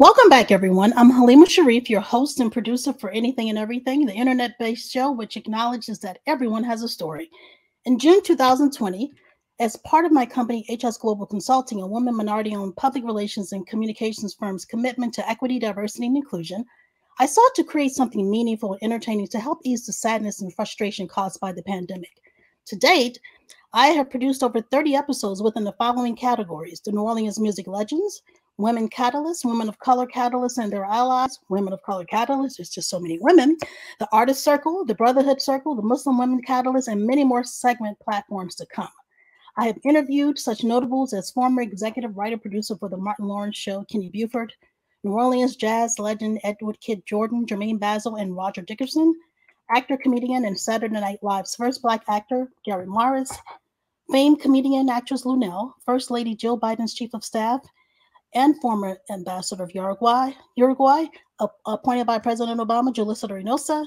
Welcome back, everyone. I'm Halima Sharif, your host and producer for Anything and Everything, the internet-based show which acknowledges that everyone has a story. In June 2020, as part of my company, HS Global Consulting, a woman minority-owned public relations and communications firm's commitment to equity, diversity, and inclusion, I sought to create something meaningful and entertaining to help ease the sadness and frustration caused by the pandemic. To date, I have produced over 30 episodes within the following categories: the New Orleans music legends, women catalysts, women of color catalysts and their allies, women of color catalysts, there's just so many women, the artist circle, the brotherhood circle, the Muslim women catalysts, and many more segment platforms to come. I have interviewed such notables as former executive writer-producer for The Martin Lawrence Show, Kenny Buford, New Orleans jazz legend Edward Kid Jordan, Jermaine Basil, and Roger Dickerson, actor, comedian, and Saturday Night Live's first Black actor, Gary Morris, famed comedian actress Lunel, First Lady Jill Biden's chief of staff, and former ambassador of Uruguay, appointed by President Obama, Julissa Reynosa,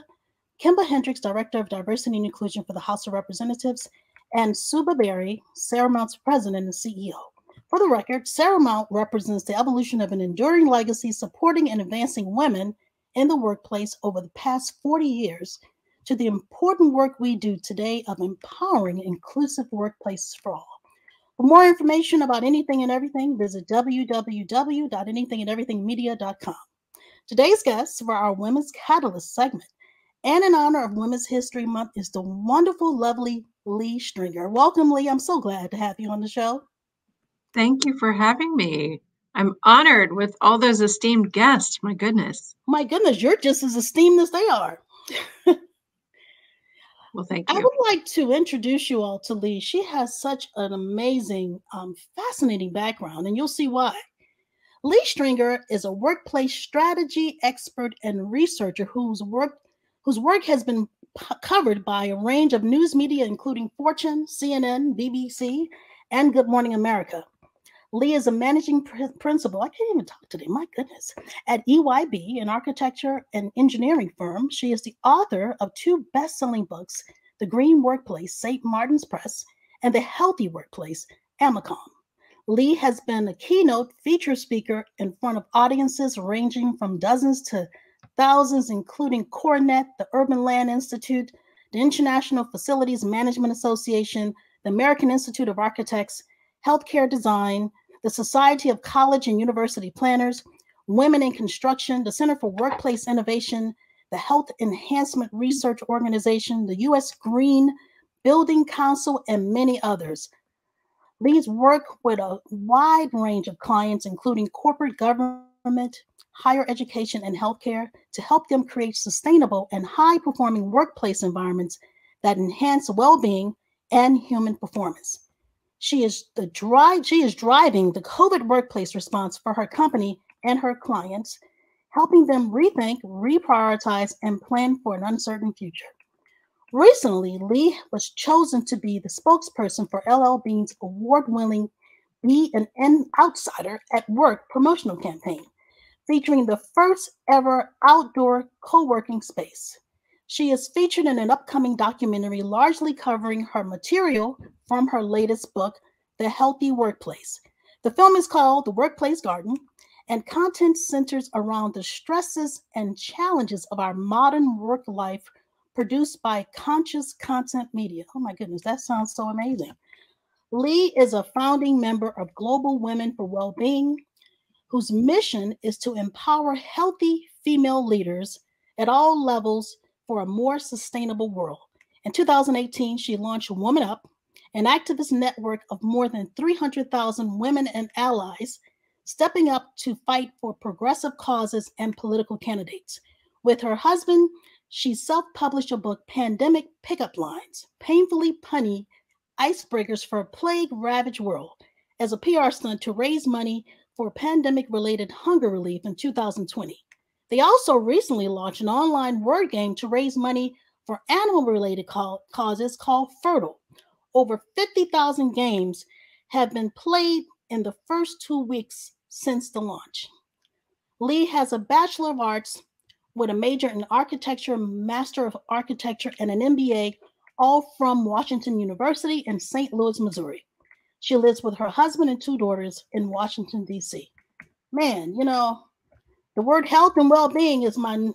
Kimba Hendricks, Director of Diversity and Inclusion for the House of Representatives, and Suba Berry, Sarah Mount's president and CEO. For the record, Sarah Mount represents the evolution of an enduring legacy supporting and advancing women in the workplace over the past 40 years to the important work we do today of empowering inclusive workplaces for all. For more information about anything and everything, visit www.anythingandeverythingmedia.com. Today's guest for our Women's Catalyst segment, and in honor of Women's History Month, is the wonderful, lovely Leigh Stringer. Welcome, Leigh. I'm so glad to have you on the show. Thank you for having me. I'm honored with all those esteemed guests. My goodness. My goodness, you're just as esteemed as they are. Well, thank you. I would like to introduce you all to Leigh. She has such an amazing, fascinating background, and you'll see why. Leigh Stringer is a workplace strategy expert and researcher whose work has been covered by a range of news media, including Fortune, CNN, BBC, and Good Morning America. Leigh is a managing principal, I can't even talk today, my goodness, at EYB, an architecture and engineering firm. She is the author of 2 best-selling books, The Green Workplace, St. Martin's Press, and The Healthy Workplace, Amicom. Leigh has been a keynote feature speaker in front of audiences ranging from dozens to thousands, including Coronet, the Urban Land Institute, the International Facilities Management Association, the American Institute of Architects, Healthcare Design, the Society of College and University Planners, Women in Construction, the Center for Workplace Innovation, the Health Enhancement Research Organization, the U.S. Green Building Council, and many others. Leigh's work with a wide range of clients, including corporate government, higher education, and healthcare, to help them create sustainable and high-performing workplace environments that enhance well-being and human performance. She is driving the COVID workplace response for her company and her clients, helping them rethink, reprioritize, and plan for an uncertain future. Recently, Leigh was chosen to be the spokesperson for LL Bean's award-winning Be an Outsider at Work promotional campaign, featuring the first ever outdoor co-working space. She is featured in an upcoming documentary largely covering her material from her latest book, The Healthy Workplace. The film is called The Workplace Garden, and content centers around the stresses and challenges of our modern work life, produced by Conscious Content Media. Oh my goodness, that sounds so amazing. Leigh is a founding member of Global Women for Wellbeing, whose mission is to empower healthy female leaders at all levels for a more sustainable world. In 2018, she launched Woman Up, an activist network of more than 300,000 women and allies stepping up to fight for progressive causes and political candidates. With her husband, she self-published a book, Pandemic Pickup Lines, Painfully Punny Icebreakers for a Plague-Ravaged World, as a PR stunt to raise money for pandemic-related hunger relief in 2020. They also recently launched an online word game to raise money for animal-related causes called Furdle. Over 50,000 games have been played in the first 2 weeks since the launch. Leigh has a Bachelor of Arts with a major in architecture, Master of Architecture, and an MBA, all from Washington University in St. Louis, Missouri. She lives with her husband and 2 daughters in Washington, D.C. Man, the word health and well-being is my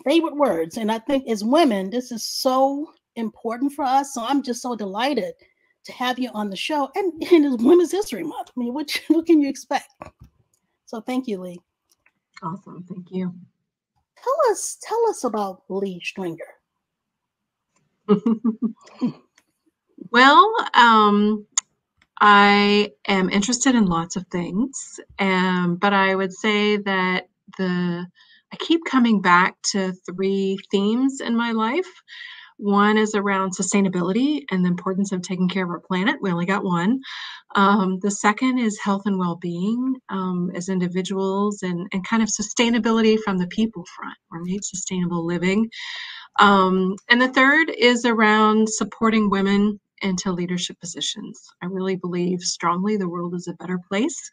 favorite words. And I think as women, this is so important for us. So I'm just so delighted to have you on the show. And it's Women's History Month. I mean, what can you expect? So thank you, Leigh. Awesome. Thank you. Tell us about Leigh Stringer. Well, I am interested in lots of things, but I would say that I keep coming back to 3 themes in my life. One is around sustainability and the importance of taking care of our planet. We only got one. The second is health and well-being as individuals and kind of sustainability from the people front, right? Sustainable living. And the third is around supporting women into leadership positions. I really believe strongly the world is a better place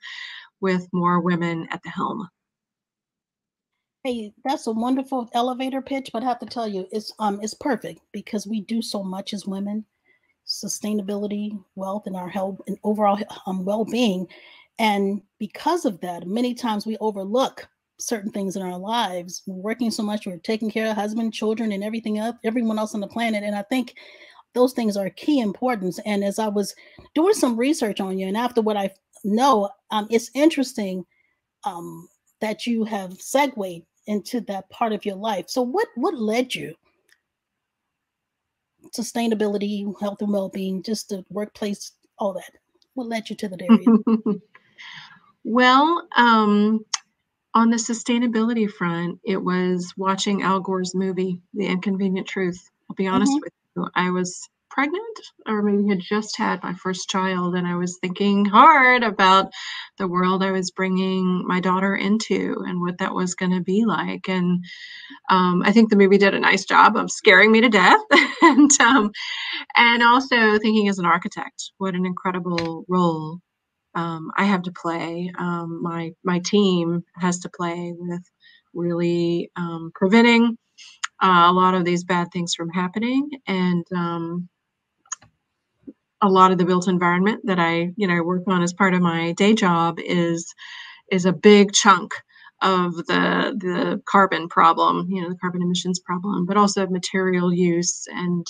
with more women at the helm. Hey, that's a wonderful elevator pitch, but I have to tell you, it's perfect because we do so much as women, sustainability, wealth, and our health and overall well-being. And because of that, many times we overlook certain things in our lives. We're working so much, we're taking care of husband, children, and everyone else on the planet. And I think those things are key importance. And as I was doing some research on you, and after what I know, it's interesting that you have segued into that part of your life. So what led you? Sustainability, health and well-being, just the workplace, all that. What led you to that area? Well, on the sustainability front, it was watching Al Gore's movie, The Inconvenient Truth. I'll be honest with you, I was pregnant or maybe had just had my first child, and I was thinking hard about the world I was bringing my daughter into and what that was going to be like. And I think the movie did a nice job of scaring me to death. And also thinking as an architect, what an incredible role I have to play. My team has to play with really preventing a lot of these bad things from happening, and a lot of the built environment that I work on as part of my day job is a big chunk of the carbon problem, the carbon emissions problem, but also material use and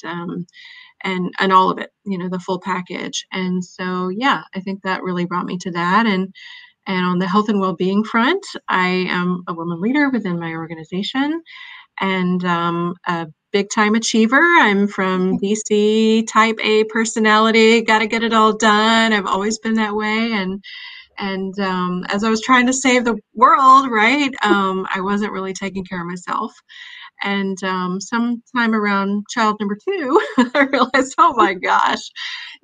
all of it, the full package. And so, yeah, I think that really brought me to that. And on the health and well-being front, I am a woman leader within my organization and a big time achiever. I'm from DC, type A personality, got to get it all done. I've always been that way. And as I was trying to save the world, right, I wasn't really taking care of myself. And sometime around child number 2, I realized, oh my gosh,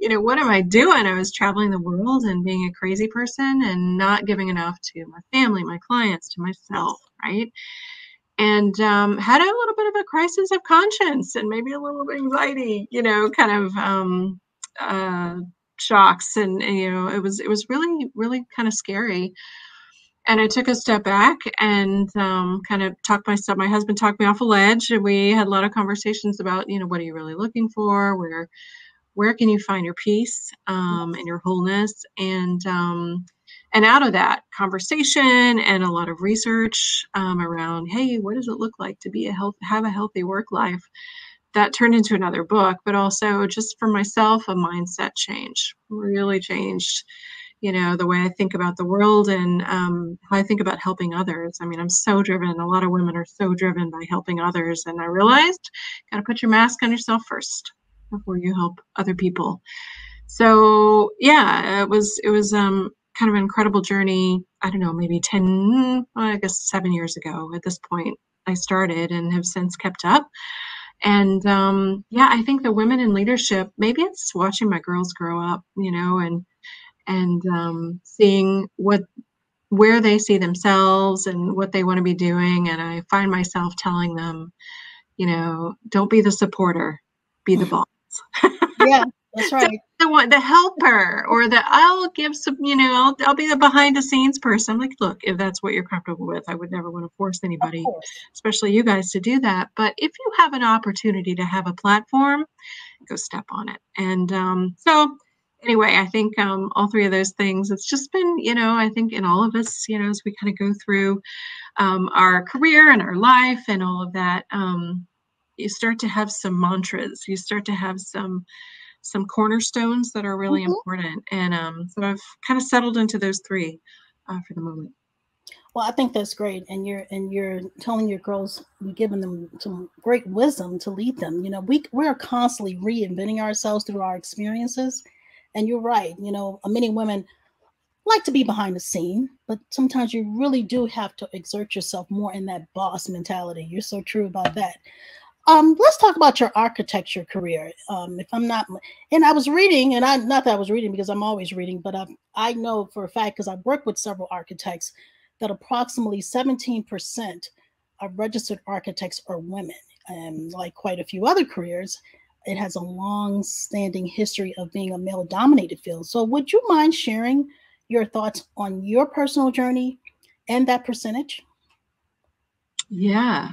what am I doing? I was traveling the world and being a crazy person and not giving enough to my family, my clients, to myself, right? And had a little bit of a crisis of conscience and maybe a little anxiety, kind of shocks. And, it was really, really kind of scary. And I took a step back and kind of my husband talked me off a ledge, and we had a lot of conversations about, what are you really looking for? Where can you find your peace and your wholeness? And out of that conversation and a lot of research around, hey, what does it look like to have a healthy work life? That turned into another book, but also just for myself, a mindset change really changed the way I think about the world and how I think about helping others. I mean, I'm so driven. A lot of women are so driven by helping others. And I realized, got to put your mask on yourself first before you help other people. So yeah, it was kind of an incredible journey. I don't know, maybe 7 years ago at this point, I started and have since kept up. And I think the women in leadership, maybe it's watching my girls grow up, and seeing what where they see themselves and what they want to be doing. And I find myself telling them, don't be the supporter, be the boss. Yeah, that's Don't right. be the one, the helper, or I'll give some, I'll be the behind the scenes person. I'm like, look, if that's what you're comfortable with, I would never want to force Of anybody, course. especially you guys, to do that. But if you have an opportunity to have a platform, go step on it. And so anyway, I think all three of those things, it's just been, I think in all of us, as we kind of go through our career and our life and all of that, you start to have some mantras. You start to have some cornerstones that are really Mhm. important. And so I've kind of settled into those three for the moment. Well, I think that's great, and you're telling your girls, you're giving them some great wisdom to lead them. We are constantly reinventing ourselves through our experiences, and you're right. Many women like to be behind the scene, but sometimes you really do have to exert yourself more in that boss mentality. You're so true about that. Let's talk about your architecture career. If I'm not, and I was reading, and I not that I was reading because I'm always reading, but I know for a fact because I've worked with several architects that approximately 17% of registered architects are women, and like quite a few other careers, it has a long-standing history of being a male-dominated field. So, would you mind sharing your thoughts on your personal journey and that percentage? Yeah.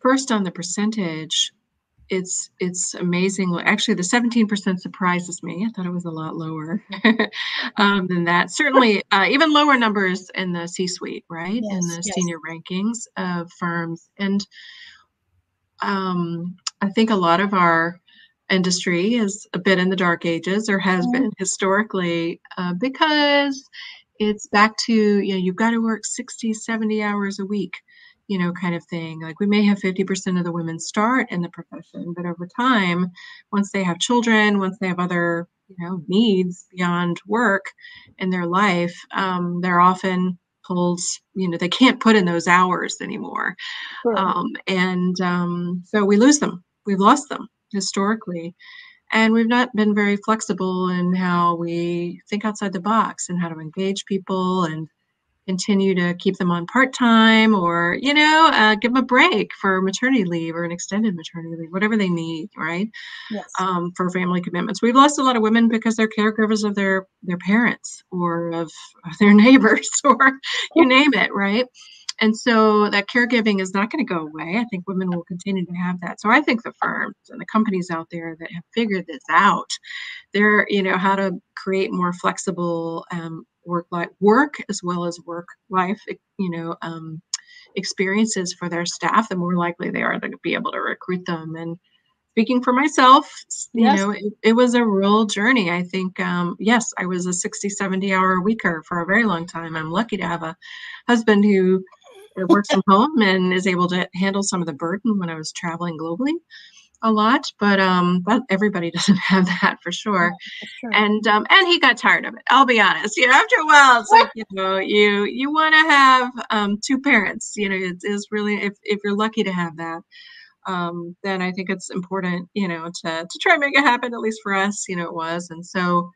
First on the percentage, it's amazing. Actually, the 17% surprises me. I thought it was a lot lower than that. Certainly, even lower numbers in the C-suite, right? In Yes, the yes. senior rankings of firms. And I think a lot of our industry is a bit in the dark ages, or has Mhm. been historically, because it's back to, you've got to work 60, 70 hours a week, kind of thing. Like, we may have 50% of the women start in the profession, but over time, once they have children, once they have other, needs beyond work in their life, they're often pulled, they can't put in those hours anymore. True. So we lose them. We've lost them historically. And we've not been very flexible in how we think outside the box and how to engage people and continue to keep them on part-time, or give them a break for maternity leave or an extended maternity leave, whatever they need, right? Yes. For family commitments. We've lost a lot of women because they're caregivers of their parents, or of their neighbors, or you name it, right? And so that caregiving is not going to go away. I think women will continue to have that. So I think the firms and the companies out there that have figured this out, they're, how to create more flexible work as well as work life, experiences for their staff, the more likely they are to be able to recruit them. And speaking for myself, Yes. it was a real journey. I think, yes, I was a 60, 70-hour weeker for a very long time. I'm lucky to have a husband who works from home and is able to handle some of the burden when I was traveling globally a lot. But everybody doesn't have that, for Yeah, sure. that's true. And he got tired of it. I'll be honest. After a while, it's like, you want to have two parents. It's really, if you're lucky to have that, then I think it's important, to try and make it happen, at least for us, it was. And so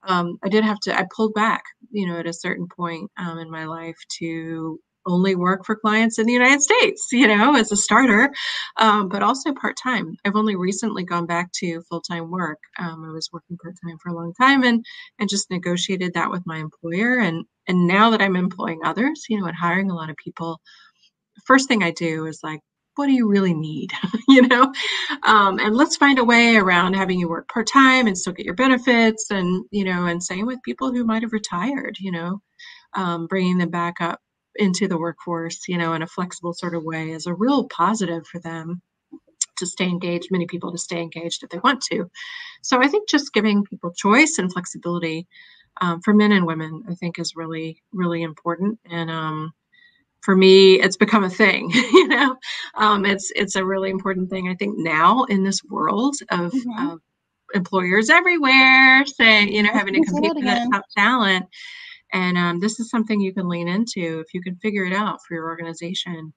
I pulled back, at a certain point in my life, to only work for clients in the United States, as a starter, but also part-time. I've only recently gone back to full-time work. I was working part-time for a long time, and just negotiated that with my employer. And now that I'm employing others, and hiring a lot of people, first thing I do is like, what do you really need? And let's find a way around having you work part time and still get your benefits. And same with people who might have retired, bringing them back up into the workforce, in a flexible sort of way, is a real positive for them to stay engaged, many people to stay engaged if they want to. So I think just giving people choice and flexibility, for men and women, I think is really, really important. And, for me, it's become a thing. It's a really important thing. I think now, in this world of, Mhm. employers everywhere saying, Yes, having you to can say compete that for that again. top talent, and this is something you can lean into if you can figure it out for your organization.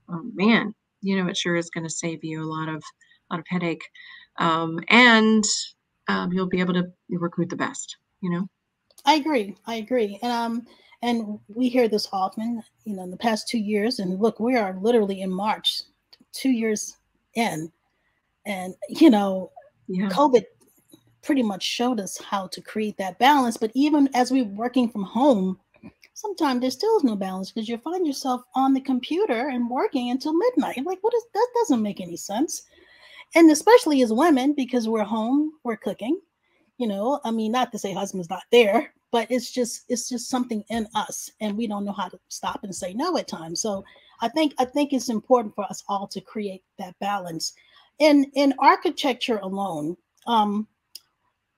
Man, it sure is going to save you a lot of headache, and you'll be able to recruit the best. I agree. I agree. And we hear this often, in the past 2 years. And look, we are literally in March, 2 years in. And, Yeah. COVID pretty much showed us how to create that balance. But even as we're working from home, sometimes there still is no balance because you find yourself on the computer and working until midnight. You're like, what is that? Doesn't make any sense. And especially as women, because we're home, we're cooking. I mean, not to say husband's not there, but it's just something in us, and we don't know how to stop and say no at times. So I think it's important for us all to create that balance. In architecture alone, um,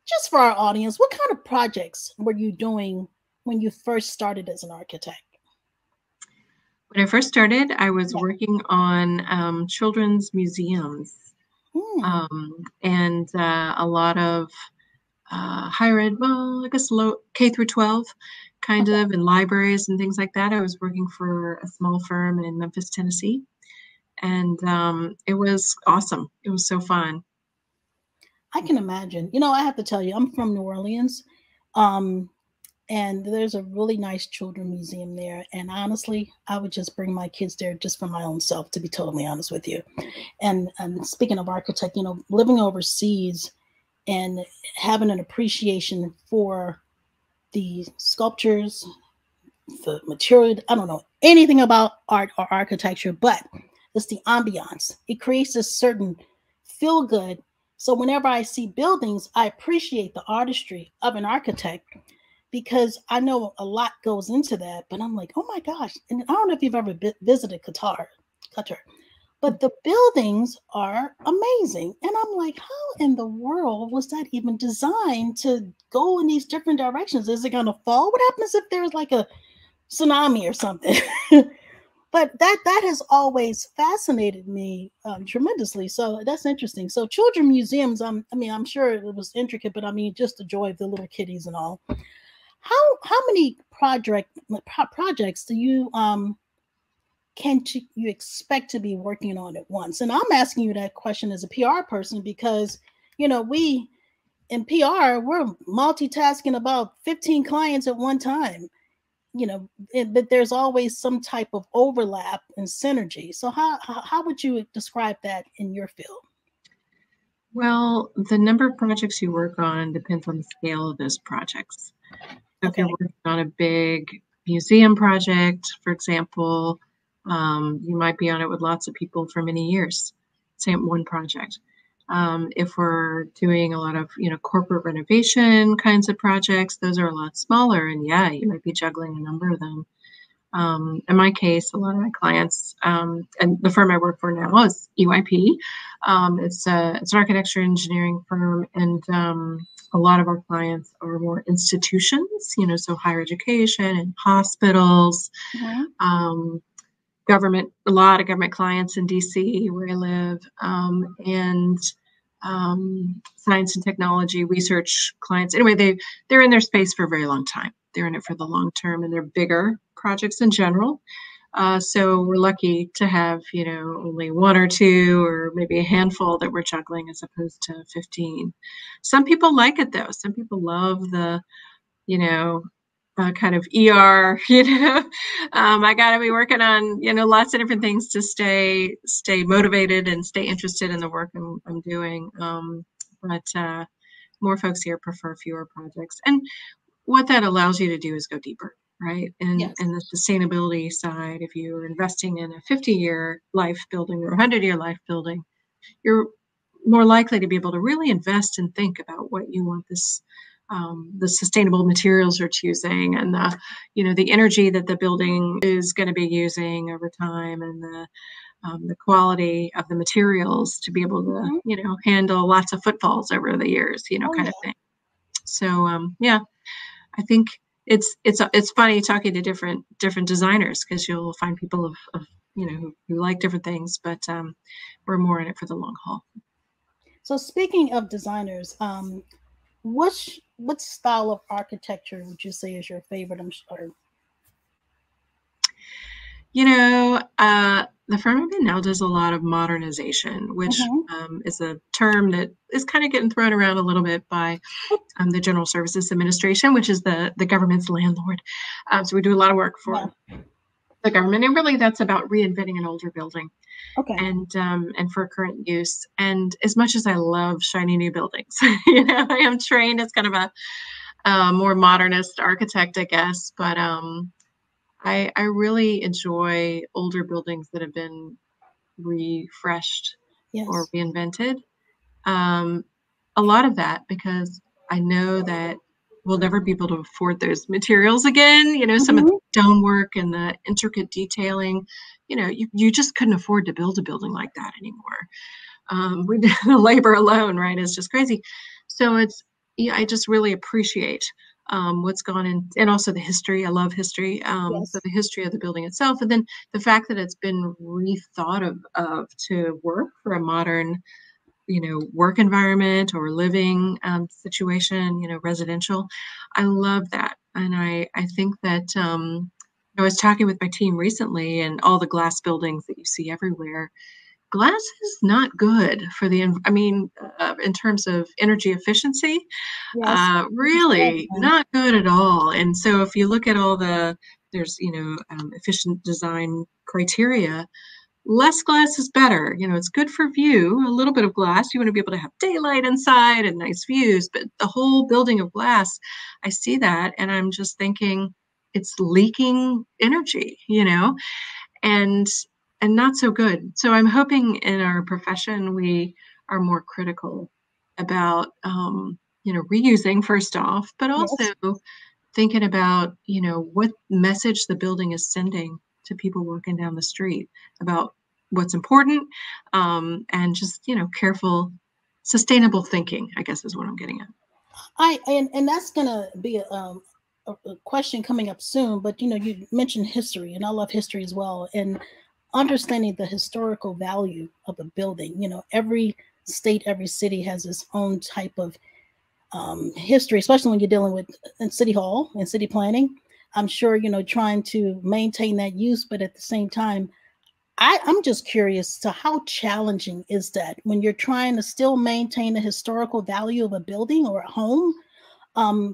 just for our audience, what kind of projects were you doing when you first started as an architect? When I first started, I was Yeah. working on children's museums, Hmm. and a lot of higher ed, well, I guess low K through 12, kind Okay. of, in libraries and things like that. I was working for a small firm in Memphis, Tennessee, and it was awesome. It was so fun. I can imagine. I have to tell you, I'm from New Orleans. Um, and there's a really nice children museum there. And honestly, I would just bring my kids there just for my own self, to be totally honest with you. And speaking of architect, living overseas and having an appreciation for the sculptures, the material. I don't know anything about art or architecture, but it's the ambiance. It creates a certain feel good. So whenever I see buildings, I appreciate the artistry of an architect because I know a lot goes into that. But I'm like, oh my gosh! And I don't know if you've ever visited Qatar, but the buildings are amazing. And I'm like, how in the world was that even designed to go in these different directions? Is it going to fall? What happens if there's like a tsunami or something? But that has always fascinated me tremendously. So that's interesting. So children museums, I mean, I'm sure it was intricate, but I mean, just the joy of the little kitties and all. How many projects do you you expect to be working on at once? And I'm asking you that question as a PR person because we in PR we're multitasking about 15 clients at one time. But there's always some type of overlap and synergy. So how would you describe that in your field? Well, the number of projects you work on depends on the scale of those projects. So if you're Okay. working on a big museum project, for example, you might be on it with lots of people for many years, same one project. If we're doing a lot of, corporate renovation kinds of projects, those are a lot smaller, and yeah, you might be juggling a number of them. In my case, a lot of my clients, and the firm I work for now is UIP. It's an architecture engineering firm, and a lot of our clients are more institutions, so higher education and hospitals, Mhm. um, government, a lot of government clients in DC where I live, and science and technology research clients. Anyway, they're in their space for a very long time. They're in it for the long term, and they're bigger projects in general. So we're lucky to have, only one or two or maybe a handful that we're juggling as opposed to 15. Some people like it though. Some people love the, you know, kind of ER, I got to be working on, lots of different things to stay motivated and stay interested in the work I'm doing. But more folks here prefer fewer projects. And what that allows you to do is go deeper, right? And Yes. the sustainability side, if you're investing in a 50-year life building or a 100-year life building, you're more likely to be able to really invest and think about what you want the sustainable materials you're choosing, and the energy that the building is going to be using over time, and the quality of the materials to be able to, Mhm. handle lots of footfalls over the years, Oh kind of yeah. thing. So, yeah, I think it's funny talking to different designers, because you'll find people of who like different things, but we're more in it for the long haul. So speaking of designers, what style of architecture would you say is your favorite? I'm sure. You know, the firm I'm in now does a lot of modernization, which Mm-hmm. is a term that is kind of getting thrown around a little bit by the General Services Administration, which is the government's landlord. So we do a lot of work Yeah. for the government, and really that's about reinventing an older building Okay. and for current use. And as much as I love shiny new buildings, you know, I am trained as kind of a more modernist architect, I guess, but I really enjoy older buildings that have been refreshed or Yes. reinvented. Um, a lot of that because I know that we'll never be able to afford those materials again. You know, some of the Mm-hmm. stonework and the intricate detailing, you know, you just couldn't afford to build a building like that anymore. The labor alone, right, is just crazy. So yeah, I just really appreciate what's gone in, and also the history. I love history, but Yes. the history of the building itself, and then the fact that it's been rethought of to work for a modern, you know, work environment or living situation, you know, residential. I love that, and I think that I was talking with my team recently, and all the glass buildings that you see everywhere, glass is not good for I mean, in terms of energy efficiency, Yes. Understand really that. not good at all. And so if you look at there's, you know, efficient design criteria, less glass is better. You know, it's good for view, a little bit of glass. You want to be able to have daylight inside and nice views, but the whole building of glass, I see that and I'm just thinking it's leaking energy, you know, and not so good. So I'm hoping in our profession we are more critical about you know, reusing first off, but also Yes. thinking about, you know, what message the building is sending to people walking down the street about what's important, and just, you know, careful, sustainable thinking, I guess is what I'm getting at. And that's gonna be a question coming up soon. But you know, you mentioned history, and I love history as well. And understanding the historical value of a building. You know, every state, every city has its own type of history, especially when you're dealing with in city hall and city planning. I'm sure you know trying to maintain that use, but at the same time, I'm just curious to how challenging is that when you're trying to still maintain the historical value of a building or a home,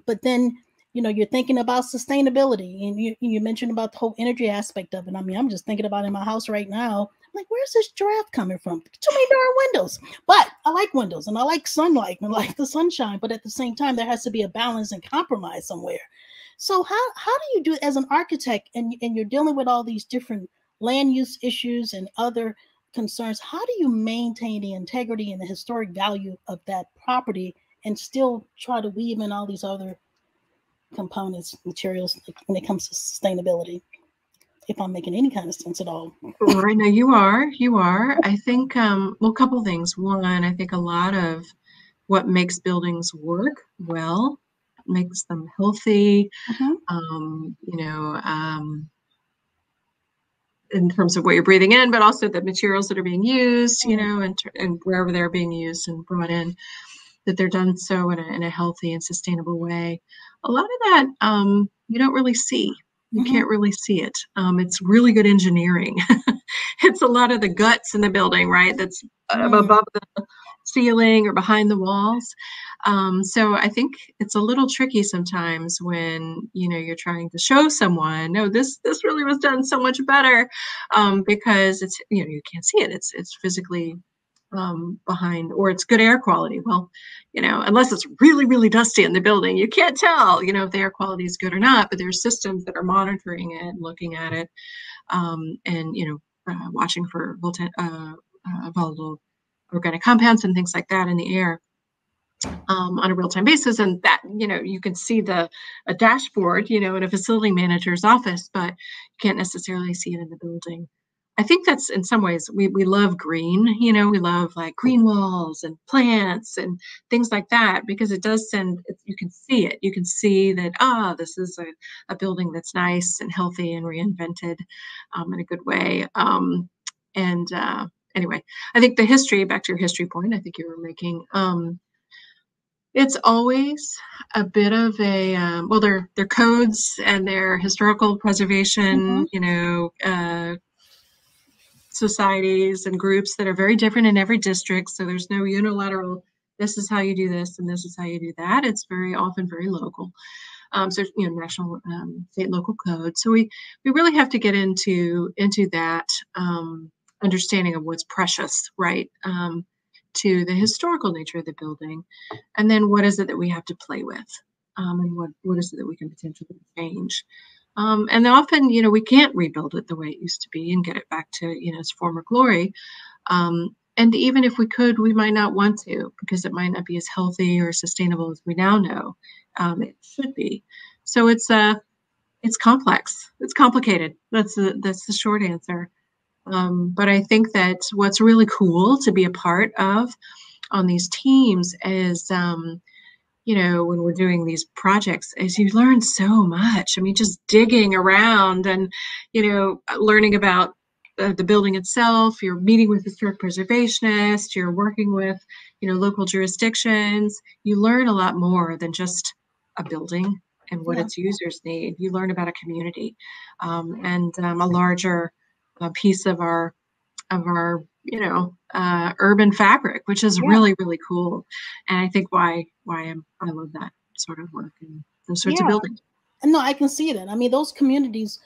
but then you know you're thinking about sustainability, and you mentioned about the whole energy aspect of it. I mean, I'm just thinking about in my house right now. Like, where's this draft coming from? Too many darn windows. But I like windows and I like sunlight and I like the sunshine. But at the same time, there has to be a balance and compromise somewhere. So how do you do as an architect and you're dealing with all these different land use issues and other concerns? How do you maintain the integrity and the historic value of that property and still try to weave in all these other components, materials when it comes to sustainability? If I'm making any kind of sense at all. Right now, you are. I think, well, a couple things. One, I think a lot of what makes buildings work well, makes them healthy, Mm-hmm. you know, in terms of what you're breathing in, but also the materials that are being used, you know, and wherever they're being used and brought in, that they're done so in a healthy and sustainable way. A lot of that you don't really see. You Mm-hmm. can't really see it. It's really good engineering. It's a lot of the guts in the building, right? That's Mm. above the ceiling or behind the walls. So I think it's a little tricky sometimes when, you know, you're trying to show someone, no, this really was done so much better, because it's, you know, you can't see it. It's physically behind, or it's good air quality. Well, you know, unless it's really, really dusty in the building, you can't tell, you know, if the air quality is good or not. But there's systems that are monitoring it, looking at it, and you know, watching for volatile organic compounds and things like that in the air, on a real-time basis. And that, you know, you can see a dashboard, you know, in a facility manager's office, but you can't necessarily see it in the building. I think that's, in some ways, we love green, you know, we love like green walls and plants and things like that, because it does send, you can see it. You can see that, this is a building that's nice and healthy and reinvented, in a good way. And anyway, I think the history, back to your history point, I think you were making, it's always a bit of a, well, their codes and their historical Mm-hmm. preservation, you know, societies and groups that are very different in every district. So there's no unilateral, this is how you do this and this is how you do that. It's very often very local. So national, state, local code. So we really have to get into that understanding of what's precious, right? To the historical nature of the building, and then what is it that we have to play with, and what is it that we can potentially change. And often, we can't rebuild it the way it used to be and get it back to, its former glory. And even if we could, we might not want to, because it might not be as healthy or sustainable as we now know it should be. So it's complex. It's complicated. That's the short answer. But I think that what's really cool to be a part of on these teams is, when we're doing these projects, is you learn so much. I mean, just digging around and, learning about the building itself. You're meeting with historic preservationists. You're working with, local jurisdictions. You learn a lot more than just a building and what Yeah. its users need. You learn about a community, and a larger piece of our urban fabric, which is Yeah. really, really cool. And I think why I love that sort of work and those sorts of Yeah. buildings. And no, I can see that. I mean, those communities,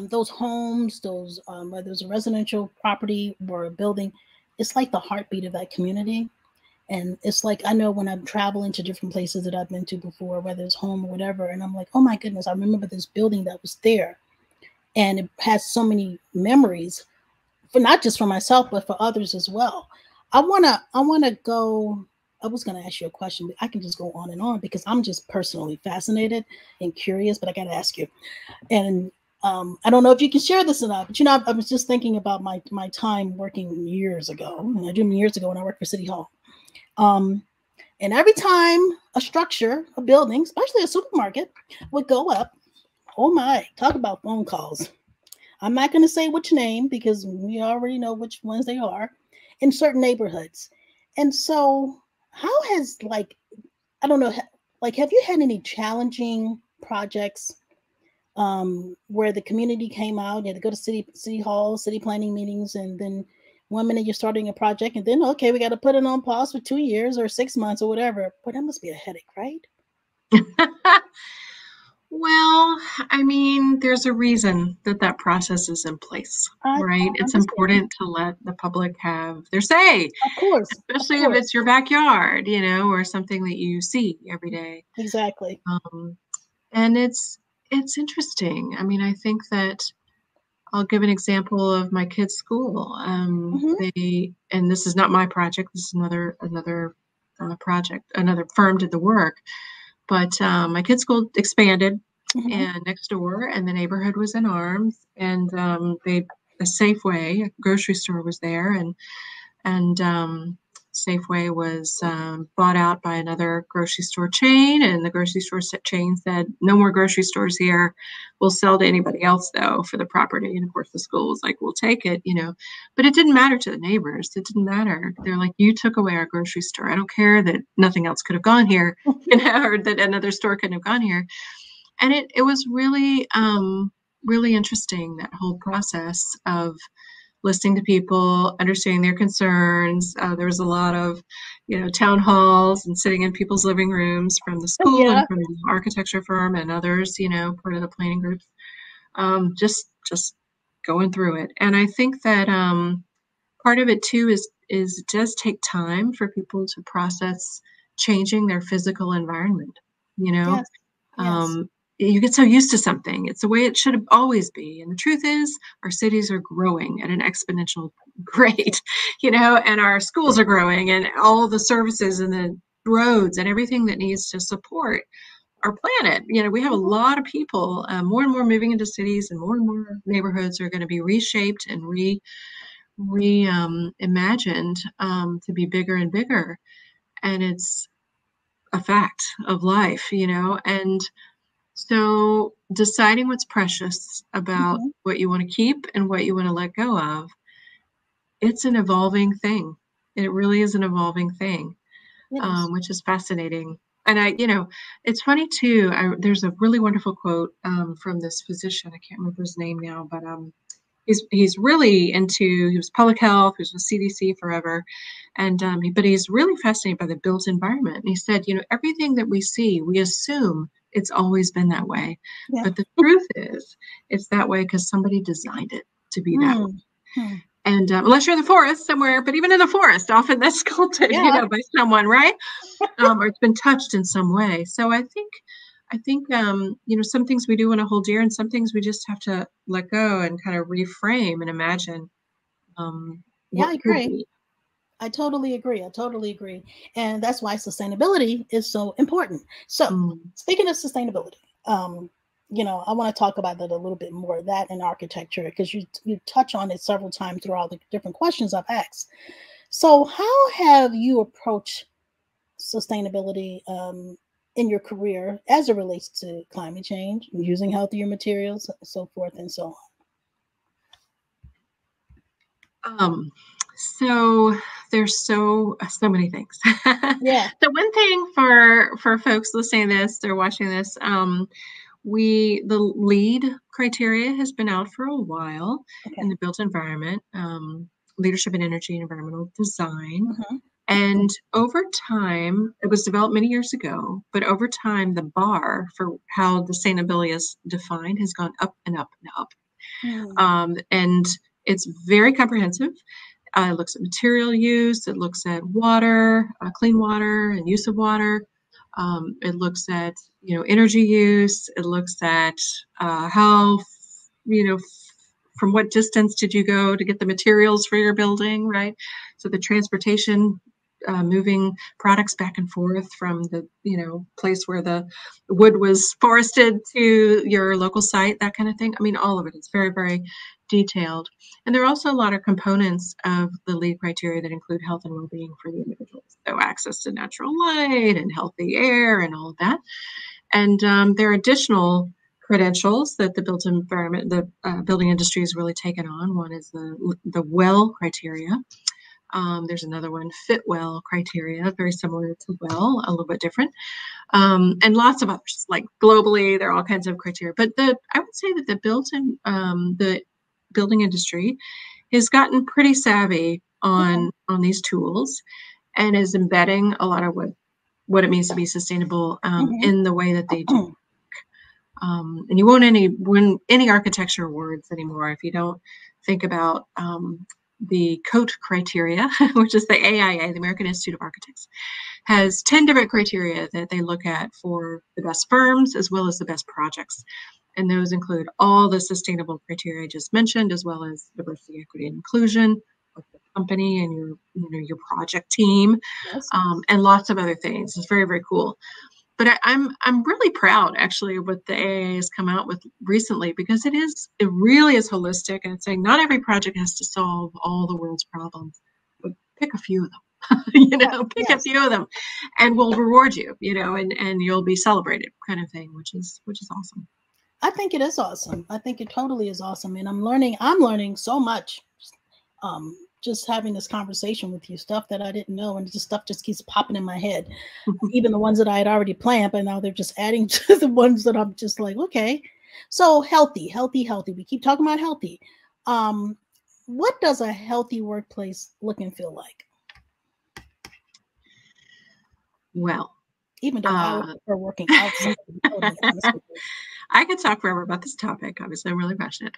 those homes, those whether it's a residential property or a building, it's like the heartbeat of that community. And it's like, I know when I'm traveling to different places that I've been to before, whether it's home or whatever, and I'm like, oh my goodness, I remember this building that was there. And it has so many memories, for not just for myself, but for others as well. I wanna go. I was gonna ask you a question, but I can just go on and on because I'm just personally fascinated and curious. But I gotta ask you, and I don't know if you can share this or not. But I was just thinking about my time working years ago, and I did years ago when I worked for City Hall. And every time a structure, a building, especially a supermarket, would go up, oh my, talk about phone calls. I'm not going to say which name because we already know which ones they are in certain neighborhoods. And so, how has, I don't know, have you had any challenging projects where the community came out? You had to go to city hall, city planning meetings, and then 1 minute you're starting a project, and then okay, we got to put it on pause for 2 years or 6 months or whatever. But that must be a headache, right? Well, I mean, there's a reason that process is in place, I right? It's understand. important to let the public have their say, Of especially if course, it's your backyard, or something that you see every day. exactly. Um, and it's interesting. I mean, I think that I'll give an example of my kids' school. Hmm. And this is not my project. This is another project. Another firm did the work, but my kids' school expanded, Hmm. and next door, and the neighborhood was in arms. And a Safeway, a grocery store, was there, and Safeway was bought out by another grocery store chain, and the grocery store chain said, "No more grocery stores here. We'll sell to anybody else, though, for the property." And of course, the school was like, "We'll take it." But it didn't matter to the neighbors. It didn't matter. They're like, "You took away our grocery store. I don't care that nothing else could have gone here, or that another store couldn't have gone here." And it was really, really interesting, that whole process of listening to people, understanding their concerns. There was a lot of, town halls and sitting in people's living rooms from the school Yeah. and from the architecture firm and others, part of the planning groups. Just going through it. And I think that part of it too is it does take time for people to process changing their physical environment. You know, Yes. Yes. um, you get so used to something. It's the way it should always be. And the truth is, our cities are growing at an exponential rate, and our schools are growing, and all the services and the roads and everything that needs to support our planet. We have a Mhm. lot of people, more and more moving into cities, and more neighborhoods are going to be reshaped and imagined to be bigger and bigger. And it's a fact of life, and so deciding what's precious about Mhm. what you want to keep and what you want to let go of, it's an evolving thing. It really is an evolving thing, It is. which is fascinating. And it's funny too. There's a really wonderful quote from this physician. I can't remember his name now, but he's really into, he was public health, he was with CDC forever. And but he's really fascinated by the built environment. And he said, everything that we see, we assume it's always been that way. Yeah. But the truth is, it's that way because somebody designed it to be that way. Hmm. And unless you're in the forest somewhere, but even in the forest, often that's sculpted, Yeah. by someone, right? Or it's been touched in some way. So I think some things we do want to hold dear, and some things we just have to let go and kind of reframe and imagine Yeah, I what could agree. be. I totally agree. I totally agree. And that's why sustainability is so important. So, Mm. speaking of sustainability, I want to talk about that a little bit more, that in architecture, because you touch on it several times throughout the different questions I've asked. So, how have you approached sustainability in your career as it relates to climate change, using healthier materials, so forth and so Um, so there's so many things. on? Yeah. So one thing for folks listening to this or watching this, the LEED criteria has been out for a while in Okay. the built environment, leadership in energy and environmental design. Hmm. And over time, it was developed many years ago, but over time, the bar for how sustainability is defined has gone up and up and up. Hmm. And it's very comprehensive. It looks at material use, it looks at water, clean water and use of water. It looks at, energy use. It looks at how, from what distance did you go to get the materials for your building, right? So the transportation, moving products back and forth from the, place where the wood was forested to your local site, that kind of thing. I mean, all of it is very, very detailed. And there are also a lot of components of the LEED criteria that include health and well-being for the individuals. So access to natural light and healthy air and all of that. And there are additional credentials that the built environment, the building industry has really taken on. One is the WELL criteria. There's another one, Fit Well criteria, very similar to WELL, a little bit different. And lots of others, like globally, there are all kinds of criteria. But I would say that the building industry has gotten pretty savvy on these tools and is embedding a lot of what it means to be sustainable Hmm. in the way that they do. And you won't win any architecture awards anymore if you don't think about the COAT criteria, which is the AIA, the American Institute of Architects, has 10 different criteria that they look at for the best firms as well as the best projects. And those include all the sustainable criteria I just mentioned, as well as diversity, equity, and inclusion of the company and your project team, Yes. and lots of other things. It's very, very cool. But I'm really proud actually of what the AAA has come out with recently, because it really is holistic, and it's saying not every project has to solve all the world's problems, but pick a few of them. Right. Pick a Yes. few of them, and we'll reward you. And you'll be celebrated, kind of thing, which is awesome. I think it is awesome. I think it totally is awesome. And I'm learning so much. Just having this conversation with you, stuff that I didn't know, and just stuff just keeps popping in my head. Even the ones that I had already planned, but now they're just adding to the ones that I'm just like, okay. So healthy, healthy, healthy. We keep talking about healthy. Um, what does a healthy workplace look and feel like? Well, Even though I would uh, prefer working outside, to be totally honest with you. I could talk forever about this topic. Obviously, I'm really passionate.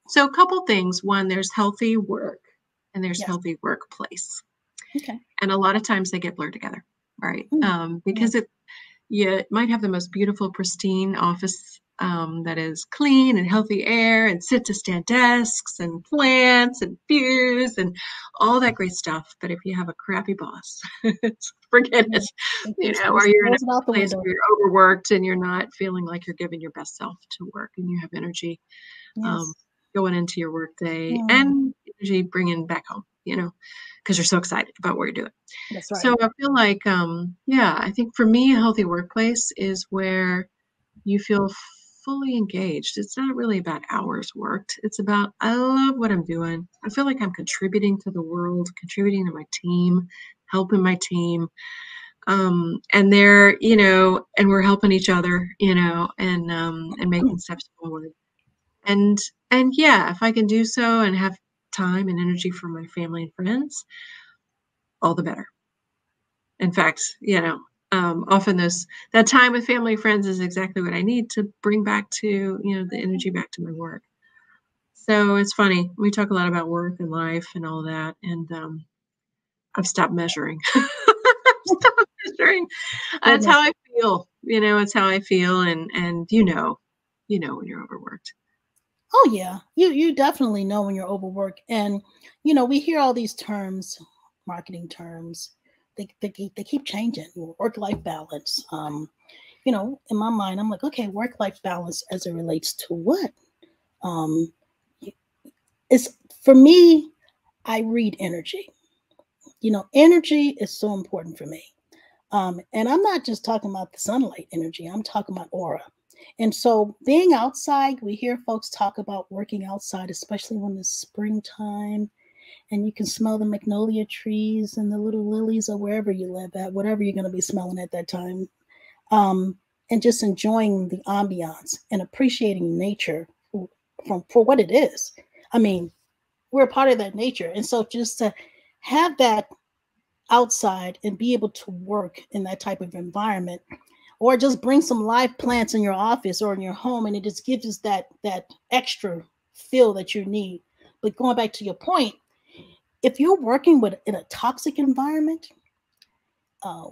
So a couple things. One, there's healthy work and there's Yes. healthy workplace. Okay. And a lot of times they get blurred together, right? Mm. Yeah. Because you might have the most beautiful, pristine office that is clean and healthy air and sit to stand desks and plants and views and all that great stuff. But if you have a crappy boss, forget Yeah. it, It just or you're in throws it out a the place window. where you're overworked and you're not feeling like you're giving your best self to work and you have energy um, Yes. going into your workday Mm, and energy bringing back home, because you're so excited about what you're doing. that's So right. I feel like, I think for me, a healthy workplace is where you feel fully engaged. It's not really about hours worked. It's about, I love what I'm doing. I feel like I'm contributing to the world, contributing to my team, helping my team. And and we're helping each other, and making steps forward. And yeah, if I can do so and have time and energy for my family and friends, all the better. In fact, often that time with family and friends is exactly what I need to bring back to, the energy back to my work. So it's funny. We talk a lot about work and life and all that, and I've stopped measuring. I've stopped measuring. That's Goodness. how I feel. It's how I feel, and when you're overworked. Oh yeah, you definitely know when you're overworked, and we hear all these terms, marketing terms. They keep changing. Work life balance. In my mind, I'm like, okay, work life balance as it relates to what? Um, it's for me. I read energy. Energy is so important for me. And I'm not just talking about the sunlight energy. I'm talking about aura. And so being outside, we hear folks talk about working outside, especially when it's springtime and you can smell the magnolia trees and the little lilies or wherever you live at, whatever you're going to be smelling at that time. And just enjoying the ambiance and appreciating nature for what it is. I mean, we're a part of that nature. And so just to have that outside and be able to work in that type of environment, or just bring some live plants in your office or in your home, and it just gives us that extra feel that you need. But going back to your point, if you're working in a toxic environment,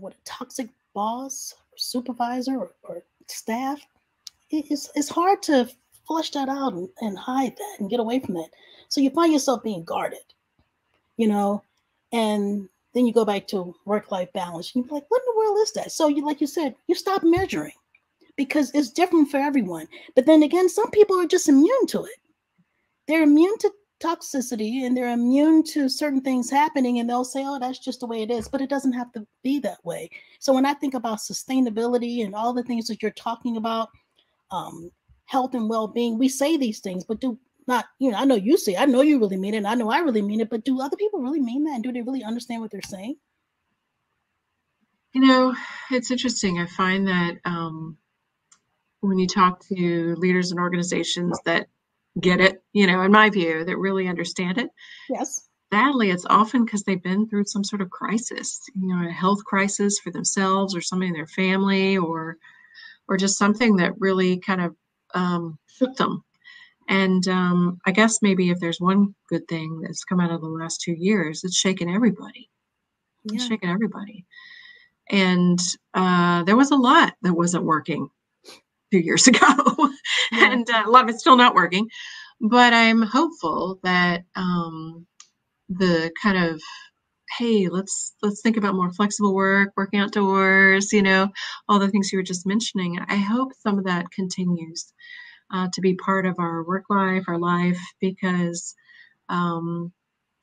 with a toxic boss or supervisor or staff, it's hard to flush that out and hide that and get away from that. So you find yourself being guarded, you know, and then you go back to work-life balance. You're like, what in the world is that? So like you said, you stop measuring because it's different for everyone. But then again, some people are just immune to it. They're immune to toxicity and they're immune to certain things happening, and they'll say, oh, that's just the way it is. But it doesn't have to be that way. So when I think about sustainability and all the things that you're talking about, health and well-being, we say these things, but do not, I know you say, I know you really mean it, and I know I really mean it, but do other people really mean that? And do they really understand what they're saying? It's interesting. I find that when you talk to leaders and organizations that get it, in my view, that really understand it, Yes. sadly, it's often because they've been through some sort of crisis, a health crisis for themselves or somebody in their family, or just something that really kind of shook them. And I guess maybe if there's one good thing that's come out of the last 2 years, it's shaken everybody. It's Yeah. shaken everybody. And there was a lot that wasn't working 2 years ago, Yeah. and a lot of it's still not working. But I'm hopeful that the kind of, hey, let's think about more flexible work, working outdoors, all the things you were just mentioning. I hope some of that continues to be part of our work life, our life, because some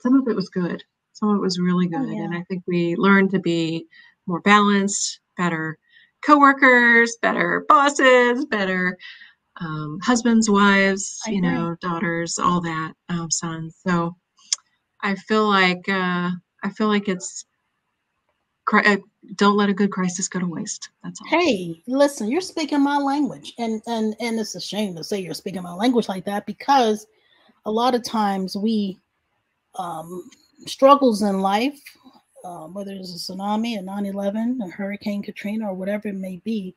of it was good. Some of it was really Oh, good. And yeah. I think we learned to be more balanced, better coworkers, better bosses, better husbands, wives, I agree. daughters, all that, sons. So I feel like it's don't let a good crisis go to waste. That's all. Hey, listen, you're speaking my language, and it's a shame to say you're speaking my language like that, because a lot of times we struggles in life, whether it's a tsunami, a 9/11, a Hurricane Katrina, or whatever it may be,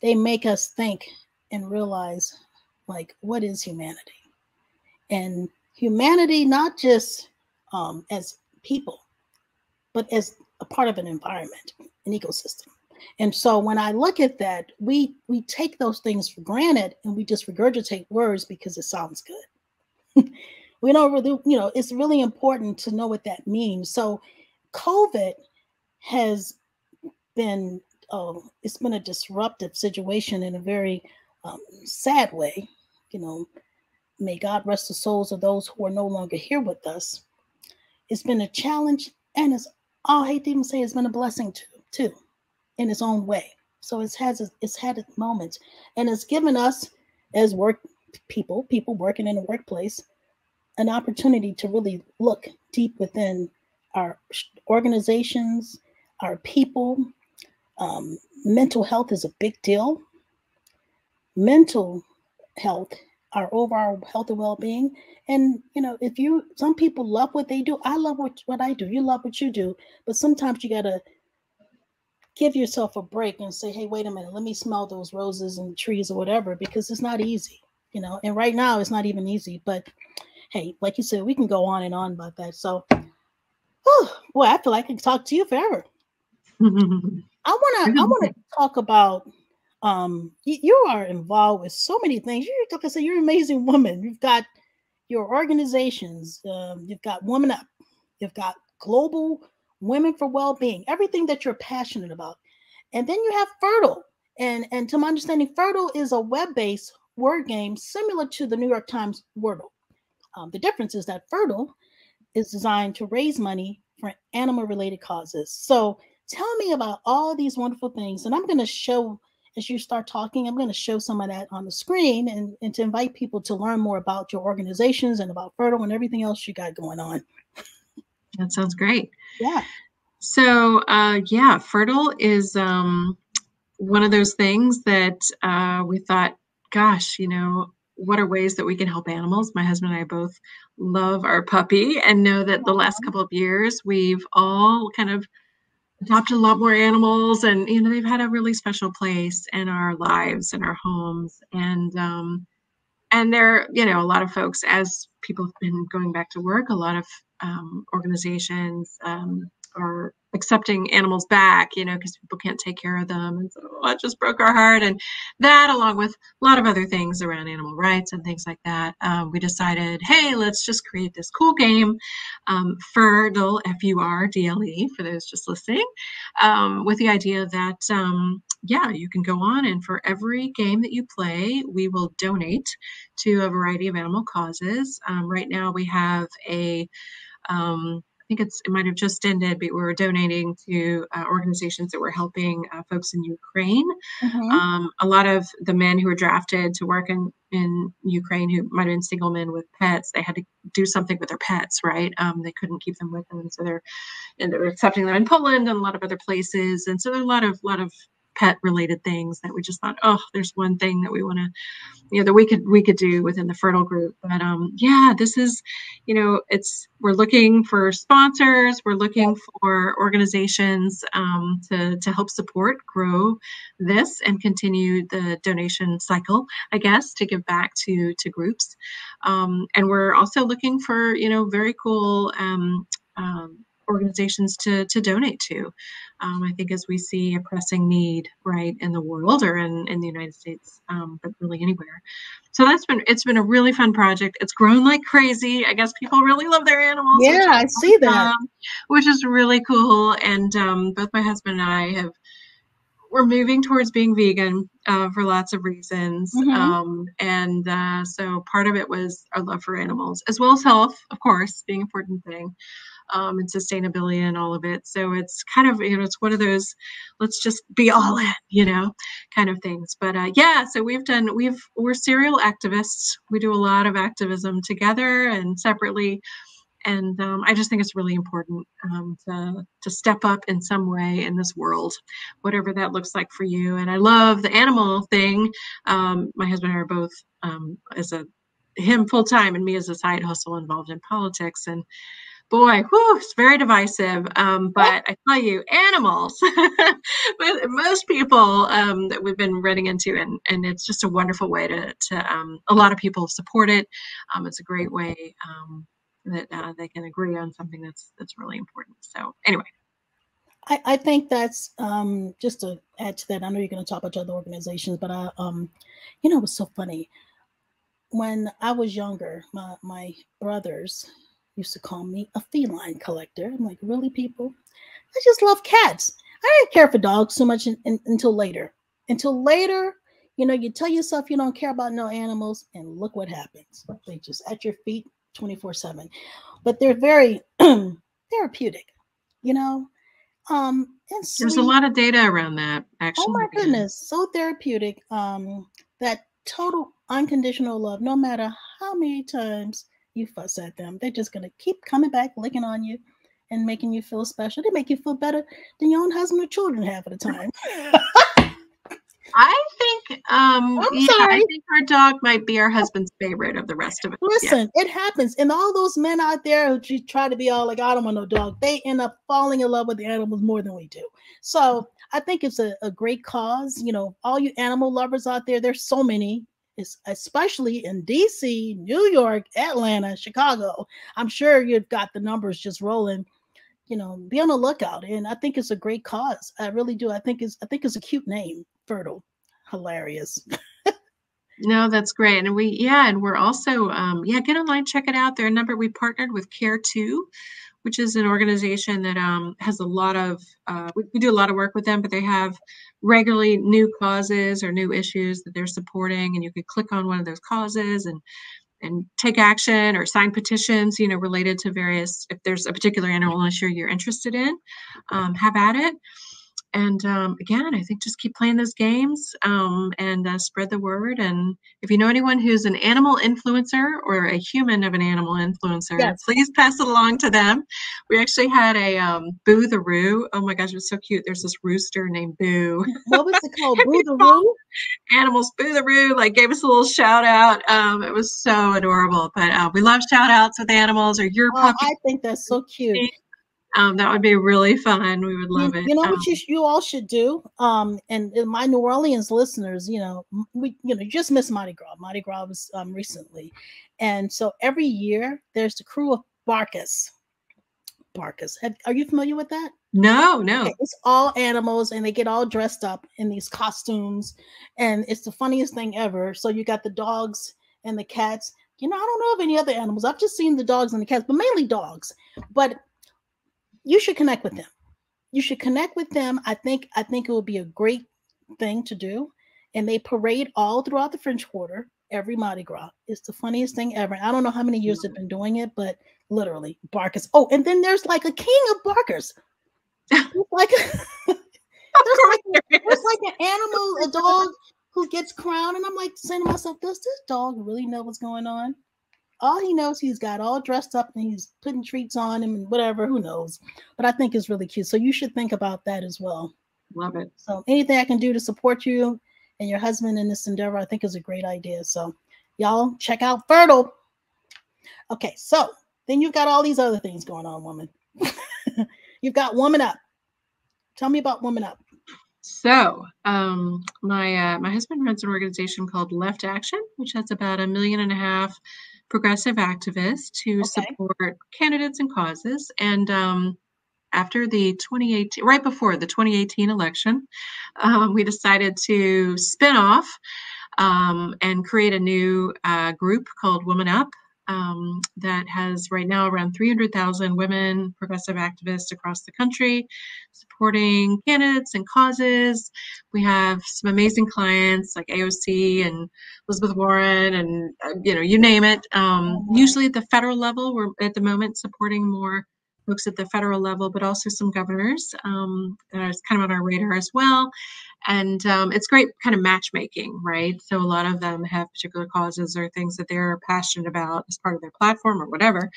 they make us think and realize, like, what is humanity? And humanity, not just as people, but as a part of an environment, an ecosystem. And so when I look at that, we take those things for granted and we just regurgitate words because it sounds good. We don't really, it's really important to know what that means. So COVID has been, it's been a disruptive situation in a very sad way. You know, may God rest the souls of those who are no longer here with us. It's been a challenge, and I hate to even say it's been a blessing too, in its own way. So it's had its moments, and it's given us as people working in the workplace an opportunity to really look deep within our organizations, our people. Mental health is a big deal. Mental health our overall health and well-being. And if some people love what they do. I love what I do. You love what you do. But sometimes you gotta give yourself a break and say, hey, wait a minute, let me smell those roses and trees or whatever, because it's not easy, and right now it's not even easy. But hey, like you said, we can go on and on about that. So, boy, I feel like I can talk to you forever. I wanna talk about you are involved with so many things. Like I said, you're an amazing woman. You've got your organizations, you've got Women Up, you've got Global Women for Well-Being, everything that you're passionate about. And then you have Furdle. And to my understanding, Furdle is a web-based word game similar to the New York Times Wordle. The difference is that Furdle is designed to raise money for animal-related causes. So tell me about all these wonderful things. And I'm going to show, as you start talking, I'm going to show some of that on the screen and to invite people to learn more about your organizations and about Furdle and everything else you got going on. That sounds great. Yeah. So, Furdle is one of those things that we thought, gosh, what are ways that we can help animals? My husband and I both love our puppy and know that the last couple of years we've all kind of adopted a lot more animals, and they've had a really special place in our lives and our homes. And there, a lot of folks, as people have been going back to work, a lot of organizations are accepting animals back, because people can't take care of them. And so it just broke our heart. And that, along with a lot of other things around animal rights and things like that, we decided, hey, let's just create this cool game, Furdle, Furdle, for those just listening, with the idea that, you can go on, and for every game that you play, we will donate to a variety of animal causes. Right now we have I think it might have just ended, but we're donating to organizations that were helping folks in Ukraine. Mm-hmm. A lot of the men who were drafted to work in Ukraine, who might have been single men with pets, they had to do something with their pets, right? They couldn't keep them with them, and so they're accepting them in Poland and a lot of other places. And so there are a lot of pet related things that we just thought, oh, there's one thing that we want to, that we could do within the Furdle group. But this is, we're looking for sponsors, we're looking for organizations to help support, grow this, and continue the donation cycle, I guess, to give back to groups. And we're also looking for, very cool organizations to donate to. I think as we see a pressing need, right, in the world or in the United States, but really anywhere. So it's been a really fun project. It's grown like crazy. I guess people really love their animals. Yeah, I see that. Which is really cool. And both my husband and I we're moving towards being vegan for lots of reasons. Mm-hmm. So part of it was our love for animals, as well as health, of course, being an important thing. And sustainability and all of it. So it's kind of, it's one of those, let's just be all in, kind of things. But so we're serial activists. We do a lot of activism together and separately. And I just think it's really important to step up in some way in this world, whatever that looks like for you. And I love the animal thing. My husband and I are both him full time and me as a side hustle involved in politics. And boy, it's very divisive. But I tell you, animals, but most people that we've been running into, and it's just a wonderful way to a lot of people support it. It's a great way that they can agree on something that's really important. So anyway. I think that's just to add to that. I know you're going to talk about other organizations, but it was so funny. When I was younger, my brothers used to call me a feline collector. I'm like, really, people? I just love cats. I didn't care for dogs so much until later. Until later, you tell yourself you don't care about no animals, and look what happens. They just at your feet 24/7. But they're very therapeutic, and There's a sweet. lot of data around that, Oh actually. my goodness, so therapeutic. That total unconditional love, no matter how many times you fuss at them, they're just gonna keep coming back, licking on you, and making you feel special. They make you feel better than your own husband or children half of the time. I think, I'm yeah, I sorry. think our dog might be our husband's favorite of the rest of us. Yeah. Listen, it happens. And all those men out there who try to be all like, I don't want no dog, they end up falling in love with the animals more than we do. So I think it's a great cause. You know, all you animal lovers out there, there's so many, especially in DC, New York, Atlanta, Chicago. I'm sure you've got the numbers just rolling. You know, be on the lookout. And I think it's a great cause. I really do. I think it's a cute name, Furdle. Hilarious. No, that's great. And and we're also, get online, check it out. They're a number, we partnered with Care 2, which is an organization that has a lot of, we do a lot of work with them, but they have regularly new causes or new issues that they're supporting. And you could click on one of those causes and take action or sign petitions, related to various, if there's a particular animal issue you're interested in, have at it. And again, I think just keep playing those games, and spread the word. And if you know anyone who's an animal influencer or a human of an animal influencer, Yes. please pass it along to them. We actually had a Boo the Roo. Oh my gosh, it was so cute. There's this rooster named Boo. What was it called? Boo These the small Roo? animals, Boo the Roo, like gave us a little shout out. It was so adorable. But we love shout outs with animals or your Oh, puppy. I think that's so cute. That would be really fun. We would You, love it. you know what you all should do? And my New Orleans listeners, we you just missed Mardi Gras. Mardi Gras was recently, and so every year there's the crew of Barkus. Barkus. Are you familiar with that? No, Okay, no. it's all animals, and they get all dressed up in these costumes, and it's the funniest thing ever. So you got the dogs and the cats. I don't know of any other animals. I've just seen the dogs and the cats, but mainly dogs. But you should connect with them. You should connect with them. I think it would be a great thing to do. And they parade all throughout the French Quarter every Mardi Gras. It's the funniest thing ever. I don't know how many years they've been doing it, but literally barkers. Oh, and then there's like a king of barkers. Like Of course there there's is. like an animal, a dog who gets crowned, and I'm like saying to myself, does this dog really know what's going on? All he knows, he's got all dressed up and he's putting treats on him and whatever, who knows. But I think it's really cute. So you should think about that as well. Love it. So anything I can do to support you and your husband in this endeavor, I think is a great idea. So y'all check out Furdle. Okay, so then you've got all these other things going on, woman. You've got Woman Up. Tell me about Woman Up. So, my husband runs an organization called Left Action, which has about 1.5 million progressive activists who Okay. support candidates and causes. And after the 2018, right before the 2018 election, we decided to spin off, and create a new group called Woman Up, that has right now around 300,000 women progressive activists across the country supporting candidates and causes. We have some amazing clients like AOC and Elizabeth Warren and, you name it. Mhm. Usually at the federal level, we're at the moment supporting more folks at the federal level, but also some governors, that is kind of on our radar as well. And it's great kind of matchmaking, right? So a lot of them have particular causes or things that they're passionate about as part of their platform or whatever.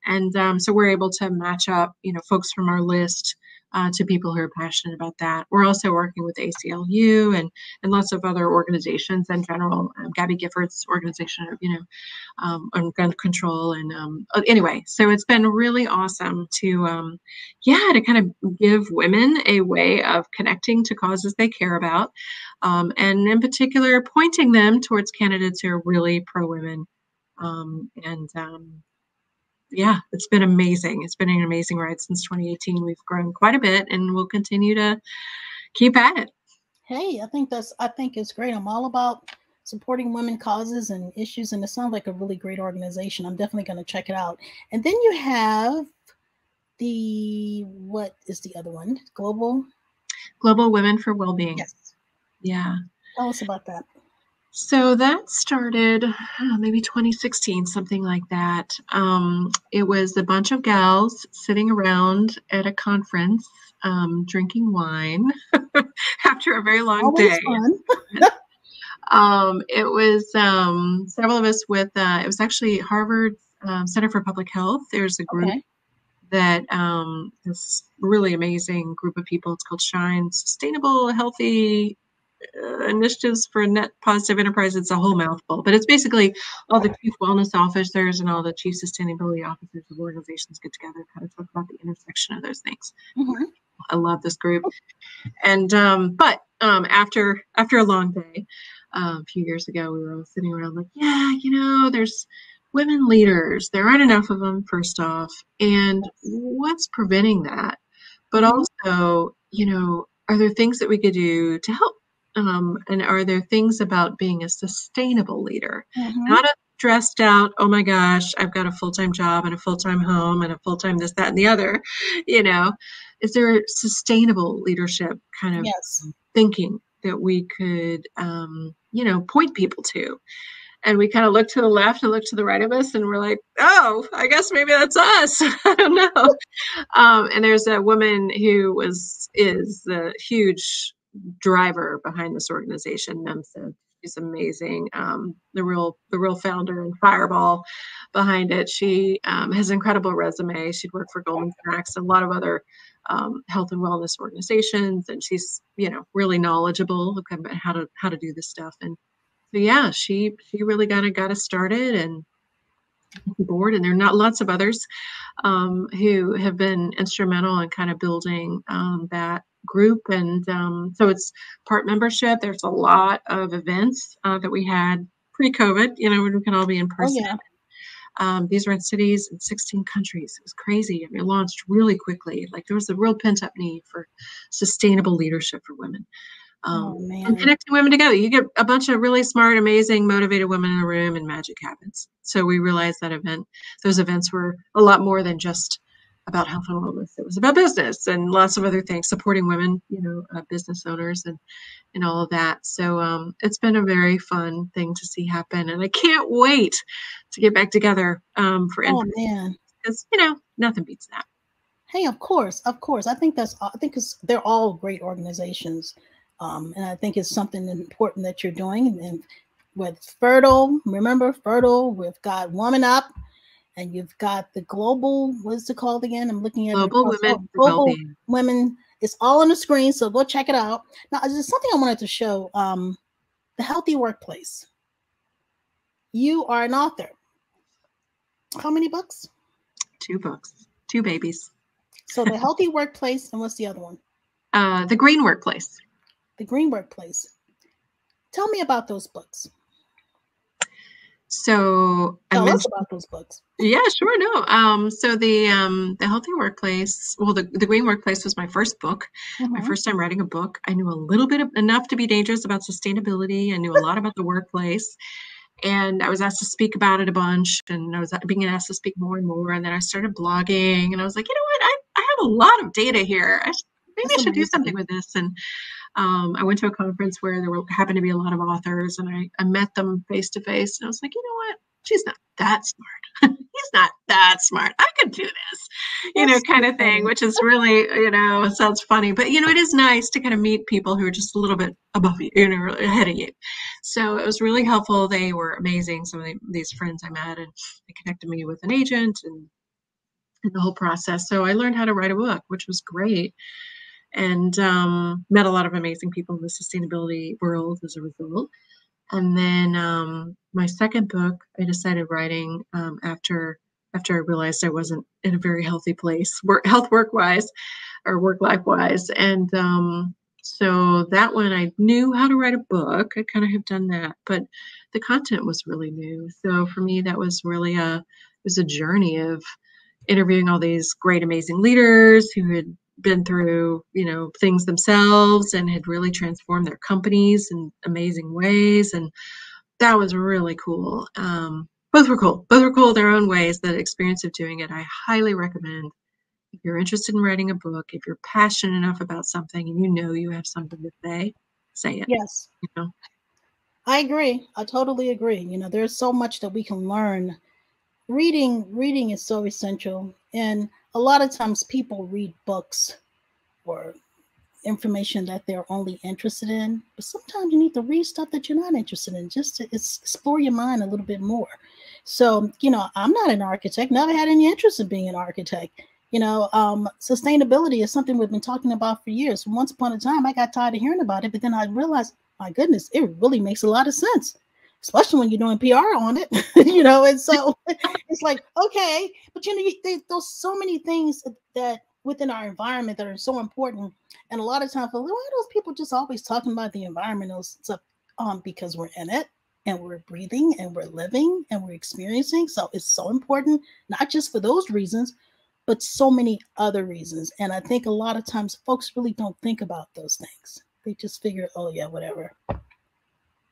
And so we're able to match up, folks from our list, to people who are passionate about that. We're also working with ACLU and lots of other organizations in general. Gabby Gifford's organization, on gun control. And anyway, so it's been really awesome to kind of give women a way of connecting to causes they care about, and in particular, pointing them towards candidates who are really pro women. And Yeah, it's been amazing. It's been an amazing ride since 2018. We've grown quite a bit, and we'll continue to keep at it. Hey, I think it's great. I'm all about supporting women causes and issues, and it sounds like a really great organization. I'm definitely going to check it out. And then you have what is the other one? Global. Global Women for Wellbeing. Yes. Yeah. Tell us about that. So that started maybe 2016, something like that. It was a bunch of gals sitting around at a conference, drinking wine after a very long Always day. fun. It was several of us with, it was actually Harvard Center for Public Health. There's a group Okay. that, this really amazing group of people. It's called Shine, Sustainable, Healthy initiatives for net positive enterprise. It's a whole mouthful, but it's basically all the chief wellness officers and all the chief sustainability officers of organizations get together and kind of talk about the intersection of those things. Mm-hmm. I love this group. And but after a long day, a few years ago, we were all sitting around like, yeah, there's women leaders. There aren't enough of them, first off, and what's preventing that? But also, are there things that we could do to help? And are there things about being a sustainable leader, not a dressed out, oh my gosh, I've got a full-time job and a full-time home and a full-time this, that, and the other, is there sustainable leadership kind of thinking that we could, point people to? And we kind of looked to the left and looked to the right of us, and we're like, oh, I guess maybe that's us. I don't know. And there's a woman who is the huge driver behind this organization. She's amazing. The real founder and fireball behind it. She has an incredible resume. She'd worked for Goldman Sachs and a lot of other health and wellness organizations, and she's really knowledgeable about how to do this stuff. And so yeah, she really got us started and board, and there are not lots of others who have been instrumental in kind of building that group. And so it's part membership. There's a lot of events that we had pre-COVID, when we can all be in person. Oh, yeah. These were in cities in 16 countries. It was crazy. I mean, it launched really quickly. Like there was a real pent-up need for sustainable leadership for women. And connecting women together. You get a bunch of really smart, amazing, motivated women in a room and magic happens. So we realized those events were a lot more than just about health and wellness. It was about business and lots of other things, supporting women, business owners and all of that. So it's been a very fun thing to see happen. And I can't wait to get back together for man, because, nothing beats that. Hey, of course. I think they're all great organizations. And I think it's something important that you're doing. And with Furdle, remember Furdle, we've got Woman Up, and you've got the global, what is it called again? I'm looking at Global Women. It's all on the screen, so go check it out. Now, there's something I wanted to show. The Healthy Workplace. You are an author. How many books? 2 books, 2 babies. So the Healthy Workplace, and what's the other one? The Green Workplace. The Green Workplace. Tell me about those books. So tell us about those books. Yeah, sure. No. So the Healthy Workplace, well, the Green Workplace was my first book, my first time writing a book. I knew a little bit enough to be dangerous about sustainability. I knew a lot about the workplace, and I was asked to speak about it a bunch, and I was being asked to speak more and more. And then I started blogging, and I was like, you know what? I have a lot of data here. Maybe I should do something with this. And I went to a conference where there happened to be a lot of authors, and I met them face to face, and I was like, you know what? She's not that smart. He's not that smart. I could do this, kind of thing, which is really, sounds funny, but it is nice to kind of meet people who are just a little bit above you, ahead of you. So it was really helpful. They were amazing. Some of these friends I met, and they connected me with an agent and the whole process. So I learned how to write a book, which was great. And met a lot of amazing people in the sustainability world as a result. And then my second book, I decided writing after I realized I wasn't in a very healthy place, work-wise or work-life-wise. And so that one, I knew how to write a book. I kind of have done that, but the content was really new. So for me, that was really it was a journey of interviewing all these great, amazing leaders who had been through, things themselves and had really transformed their companies in amazing ways. And that was really cool. Both were cool in their own ways. The experience of doing it, I highly recommend. If you're interested in writing a book, if you're passionate enough about something and you have something to say it. Yes. I agree. I totally agree. There's so much that we can learn. Reading is so essential. And a lot of times people read books or information that they're only interested in, but sometimes you need to read stuff that you're not interested in just to explore your mind a little bit more. So, I'm not an architect, never had any interest in being an architect. Sustainability is something we've been talking about for years. Once upon a time, I got tired of hearing about it, but then I realized my goodness, it really makes a lot of sense, especially when you're doing PR on it, you know. And so it's like, okay, but you know, there's so many things that within our environment that are so important. And a lot of times, why are those people just always talking about the environmental stuff? Because we're in it and we're breathing and we're living and we're experiencing. So it's so important, not just for those reasons, but so many other reasons. And I think a lot of times folks really don't think about those things. They just figure, oh yeah, whatever.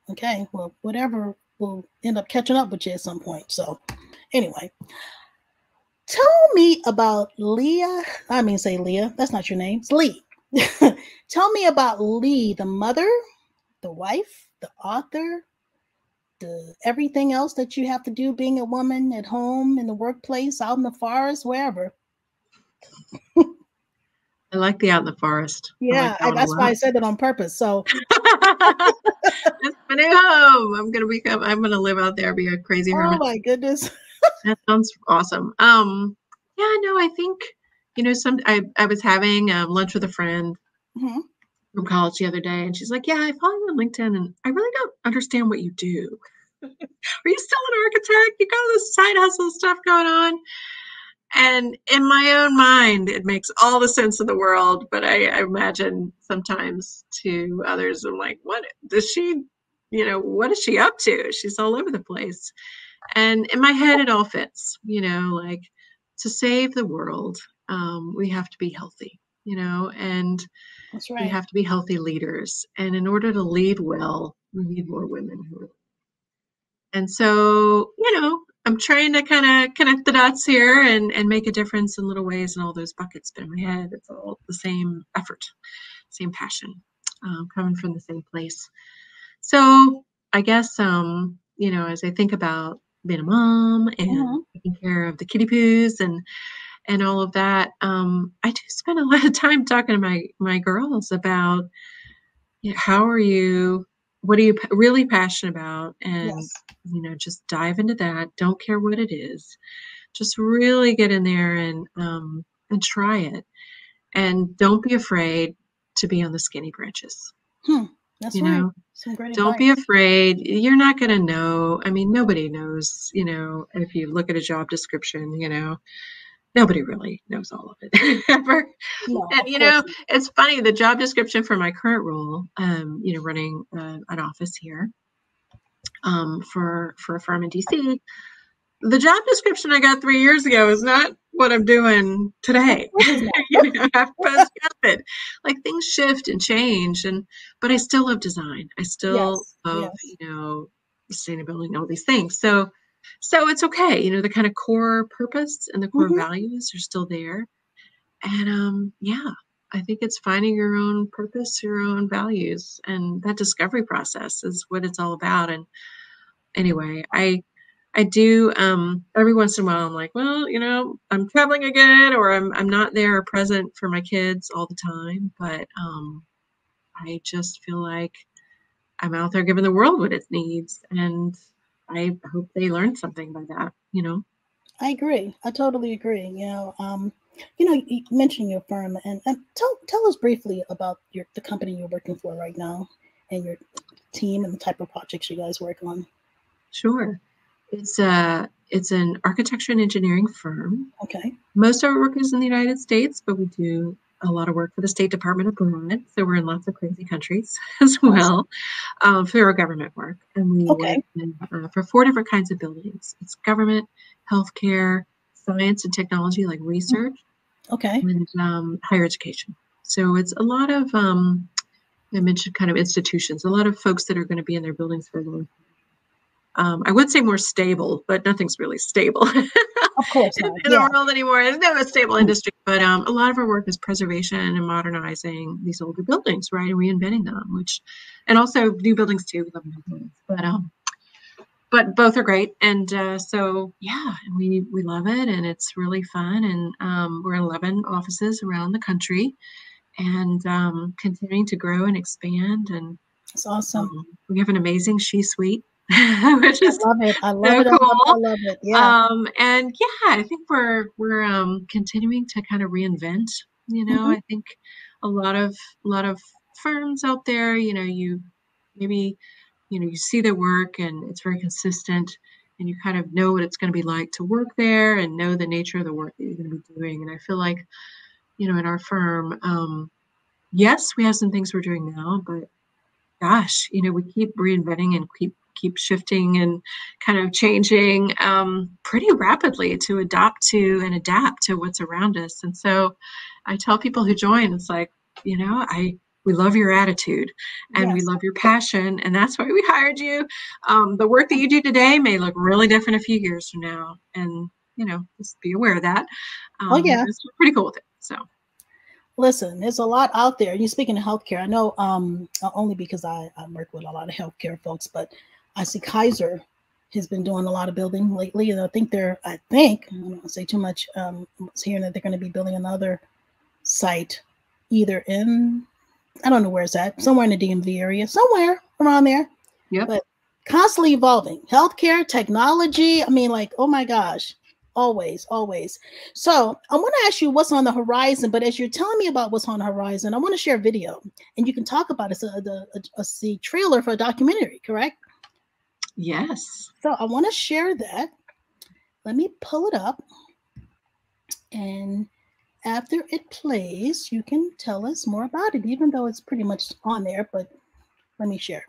Okay, well, whatever will end up catching up with you at some point. So anyway, tell me about Leah. I mean, say Leah. That's not your name. It's Leigh. Tell me about Leigh, the mother, the wife, the author, the everything else that you have to do being a woman at home, in the workplace, out in the forest, wherever. I like the out in the forest. I like Yeah, that one a that's why I lot. said it on purpose. So That's my new home. I'm gonna live out there, be a crazy oh hermit. my goodness. That sounds awesome. Yeah, no, I think, I was having lunch with a friend Mhm. from college the other day, and she's like, "Yeah, I follow you on LinkedIn, and I really don't understand what you do. Are you still an architect? You got all this side hustle stuff going on?" And in my own mind, it makes all the sense in the world. But I imagine sometimes to others, I'm like, what does she, what is she up to? She's all over the place. And in my head, it all fits, like to save the world, we have to be healthy, and That's we right. have to be healthy leaders. And in order to lead well, we need more women who are. And so, I'm trying to kind of connect the dots here and make a difference in little ways in all those buckets. But in my head, it's all the same effort, same passion, coming from the same place. So I guess, as I think about being a mom and Mhm. taking care of the kitty poos and all of that, I do spend a lot of time talking to my girls about, how are you, what are you really passionate about, and Yes. just dive into that. Don't care what it is, just really get in there and try it, and don't be afraid to be on the skinny branches. Hmm. That's You right. know, Some great don't be advice. afraid. You're not going to know. I mean, nobody knows, if you look at a job description, nobody really knows all of it ever. No, And, of course not. it's funny, the job description for my current role, running an office here, for a firm in DC, the job description I got 3 years ago is not what I'm doing Of today. course it's not. After post-COVID, like things shift and change, but I still love design. I still Yes. love, Yes. sustainability and all these things. So it's okay. The kind of core purpose and the core Hmm. values are still there. And yeah, I think it's finding your own purpose, your own values, and that discovery process is what it's all about. And anyway, I do, every once in a while I'm like, well, I'm traveling again, or I'm not there or present for my kids all the time, but I just feel like I'm out there giving the world what it needs, and I hope they learn something by that. I agree. I totally agree. You mentioned your firm, and tell us briefly about the company you're working for right now, and your team and the type of projects you guys work on. Sure. It's an architecture and engineering firm. Okay. Most of our work is in the United States, but we do a lot of work for the State Department abroad. So we're in lots of crazy countries as Awesome. well, for our government work. And we work Okay. for 4 different kinds of buildings. It's government, healthcare, science and technology, like Mhm. research, Okay. and higher education. So it's a lot of, I mentioned kind of institutions, a lot of folks that are going to be in their buildings for a long time. I would say more stable, but nothing's really stable in Of course not. the Yeah. world anymore. There's no stable Mm. industry, but a lot of our work is preservation and modernizing these older buildings, right, and reinventing them. And also new buildings too. We love new buildings, but both are great. And so yeah, and we love it, and it's really fun. And we're in 11 offices around the country, and continuing to grow and expand. And It's awesome. we have an amazing she suite, which I is love it. I love so it. I love it. I cool. love it. Yeah. And yeah, I think we're continuing to kind of reinvent. Hmm. I think a lot of firms out there, you maybe, you see their work and it's very consistent and you kind of know what it's going to be like to work there and know the nature of the work that you're going to be doing. And I feel like, in our firm, yes, we have some things we're doing now, but gosh, we keep reinventing and keep shifting and kind of changing pretty rapidly to adapt to what's around us. And so I tell people who join, it's like, we love your attitude and we Yes. love your passion, and that's why we hired you. The work that you do today may look really different a few years from now, and just be aware of that. Oh yeah. It's pretty cool with it. So. Listen, there's a lot out there. You speaking of healthcare, I know only because I work with a lot of healthcare folks, but I see Kaiser has been doing a lot of building lately, and I think I don't want to say too much. I was hearing that they're going to be building another site, either I don't know where it's at, somewhere in the DMV area, somewhere around there. Yep. But constantly evolving, healthcare, technology. I mean, like, oh my gosh. Always. So I want to ask you what's on the horizon, but as you're telling me about what's on the horizon, I want to share a video and you can talk about it. It's the trailer for a documentary, correct? Yes. So I want to share that. Let me pull it up. And after it plays, you can tell us more about it, even though it's pretty much on there, but let me share.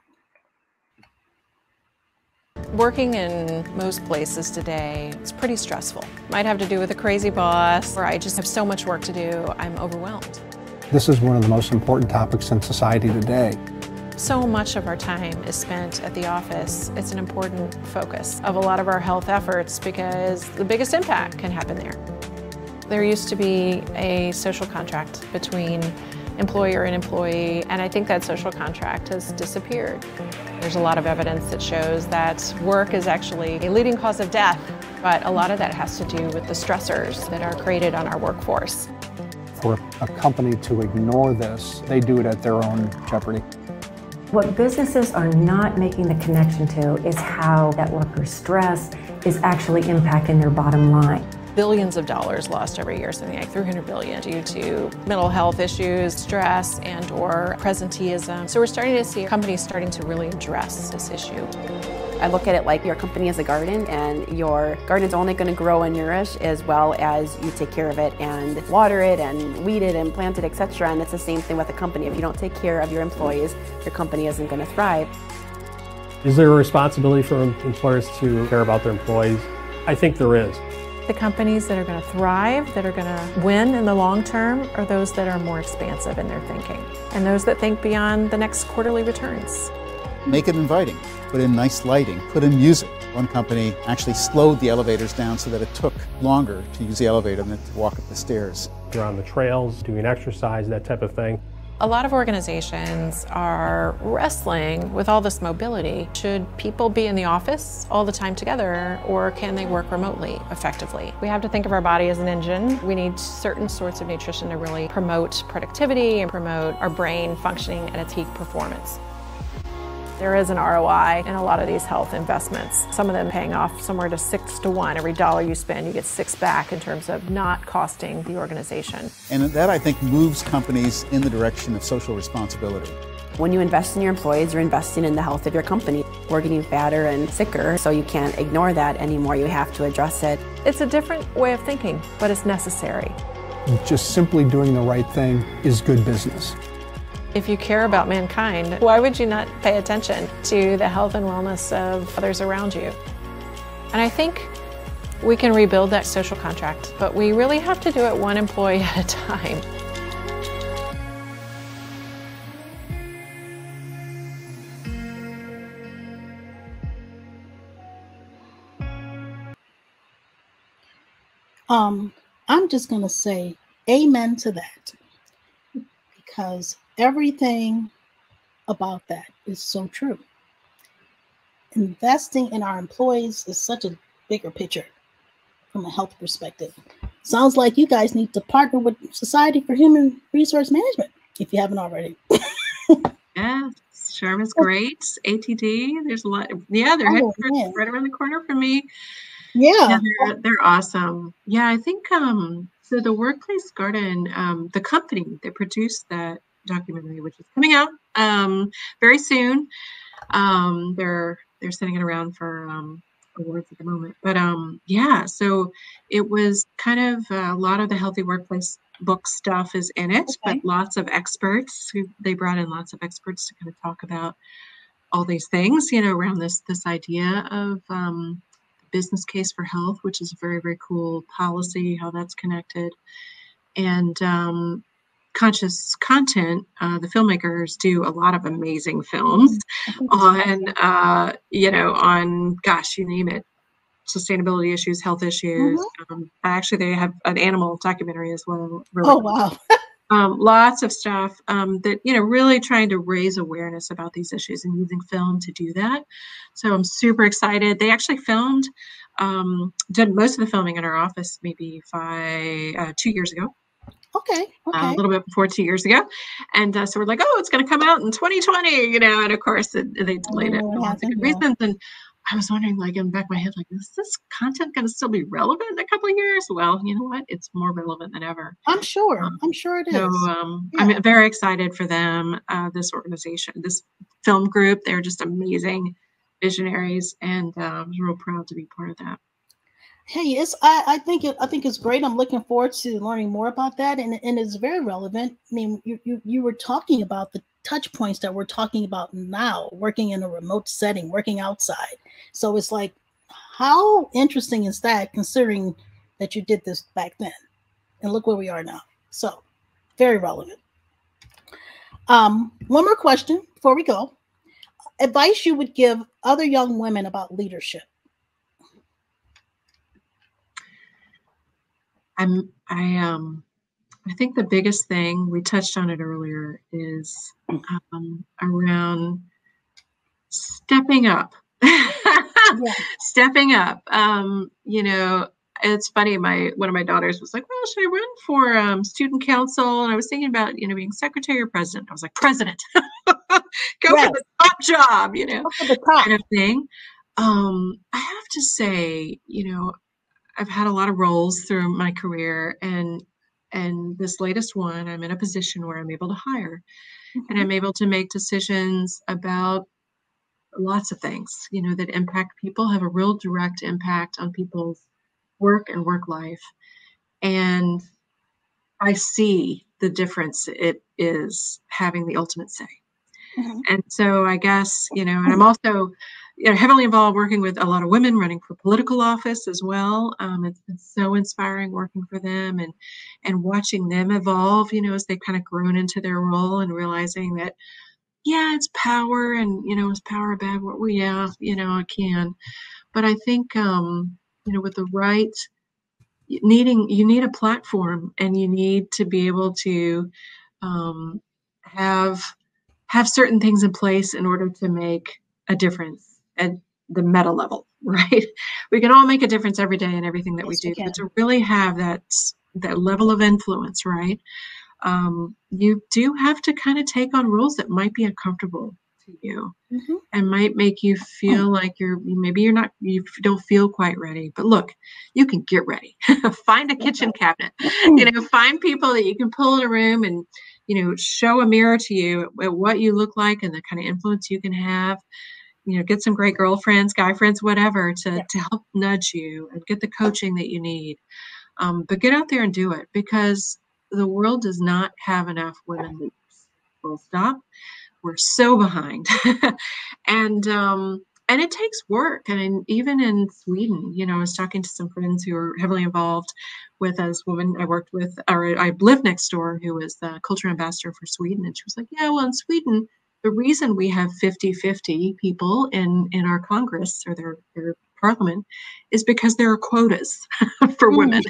Working in most places today, it's pretty stressful. Might have to do with a crazy boss, or I just have so much work to do, I'm overwhelmed. This is one of the most important topics in society today. So much of our time is spent at the office. It's an important focus of a lot of our health efforts because the biggest impact can happen there. There used to be a social contract between employer and employee, and I think that social contract has disappeared. There's a lot of evidence that shows that work is actually a leading cause of death, but a lot of that has to do with the stressors that are created on our workforce. For a company to ignore this, they do it at their own jeopardy. What businesses are not making the connection to is how that worker's stress is actually impacting their bottom line. Billions of dollars lost every year, something like 300 billion due to mental health issues, stress, and or presenteeism. So we're starting to see companies starting to really address this issue. I look at it like your company is a garden, and your garden is only going to grow and nourish as well as you take care of it and water it and weed it and plant it, etc. And it's the same thing with a company. If you don't take care of your employees, your company isn't going to thrive. Is there a responsibility for employers to care about their employees? I think there is. The companies that are going to thrive, that are going to win in the long term, are those that are more expansive in their thinking, and those that think beyond the next quarterly returns. Make it inviting, put in nice lighting, put in music. One company actually slowed the elevators down so that it took longer to use the elevator than to walk up the stairs. You're on the trails, doing exercise, that type of thing. A lot of organizations are wrestling with all this mobility. Should people be in the office all the time together, or can they work remotely effectively? We have to think of our body as an engine. We need certain sorts of nutrition to really promote productivity and promote our brain functioning at its peak performance. There is an ROI in a lot of these health investments. Some of them paying off somewhere to 6 to 1. Every dollar you spend, you get 6 back in terms of not costing the organization. And that, I think, moves companies in the direction of social responsibility. When you invest in your employees, you're investing in the health of your company. We're getting fatter and sicker, so you can't ignore that anymore. You have to address it. It's a different way of thinking, but it's necessary. Just simply doing the right thing is good business. If you care about mankind, why would you not pay attention to the health and wellness of others around you? And I think we can rebuild that social contract, but we really have to do it one employee at a time. I'm just going to say amen to that, because everything about that is so true. Investing in our employees is such a bigger picture from a health perspective. Sounds like you guys need to partner with Society for Human Resource Management, if you haven't already. Yeah, Sherman's great. ATD, there's a lot. Yeah, they're headquartered right around the corner from me. Yeah, they're awesome. Yeah, I think so. The Workplace Garden, the company that produced that documentary, which is coming out very soon. They're sending it around for awards at the moment. But yeah, so it was kind of a lot of the healthy workplace book stuff is in it, but lots of experts. They brought in lots of experts to kind of talk about all these things, around this idea of business case for health, which is a very, very cool policy, how that's connected. And conscious content, the filmmakers do a lot of amazing films on, on, gosh, you name it, sustainability issues, health issues. Actually, they have an animal documentary as well. Really cool. Wow. Lots of stuff that, really trying to raise awareness about these issues and using film to do that. So I'm super excited. They actually filmed, did most of the filming in our office maybe 2 years ago. Okay. A little bit before 2 years ago. And so we're like, oh, it's going to come out in 2020, and of course they delayed it for lots of good reasons. And I was wondering, like, in the back of my head, like, is this content going to still be relevant in a couple of years? Well, you know what? It's more relevant than ever. I'm sure it is. So I'm very excited for them, this organization, this film group. They're just amazing visionaries, and I'm real proud to be part of that. Hey, I think it's great. I'm looking forward to learning more about that, and it's very relevant. I mean, you were talking about the touch points that we're talking about now, working in a remote setting, working outside. So it's like, how interesting is that, considering that you did this back then, and look where we are now. So very relevant. One more question before we go. Advice you would give other young women about leadership. I think the biggest thing, we touched on it earlier, is around stepping up. Stepping up. It's funny. One of my daughters was like, "Well, should I run for student council?" And I was thinking about being secretary or president. I was like, "President, go for the top job," kind of thing. I have to say, I've had a lot of roles through my career, and this latest one, I'm in a position where I'm able to hire, and I'm able to make decisions about lots of things, that impact people, have a real direct impact on people's work and work life. And I see the difference it is having the ultimate say. And so I guess, and I'm also heavily involved working with a lot of women running for political office as well. It's been so inspiring working for them and watching them evolve, as they've kind of grown into their role, and realizing that, it's power, and, is power bad? Well, yeah, it can. But I think, with the right, you need a platform, and you need to be able to have certain things in place in order to make a difference at the meta level, right? We can all make a difference every day in everything that we do, but to really have that level of influence, right? You do have to kind of take on roles that might be uncomfortable to you, and might make you feel like you don't feel quite ready. But look, you can get ready. Find a kitchen cabinet, find people that you can pull in a room and, show a mirror to you at what you look like and the kind of influence you can have. Get some great girlfriends, guy friends, whatever, to help nudge you and get the coaching that you need. But get out there and do it, because the world does not have enough women leaders. Full stop. We're so behind. And it takes work. And even in Sweden, I was talking to some friends who are heavily involved with us women I worked with, or I lived next door, who was the culture ambassador for Sweden. And she was like, yeah, well, in Sweden, the reason we have 50-50 people in our Congress or their parliament is because there are quotas for women.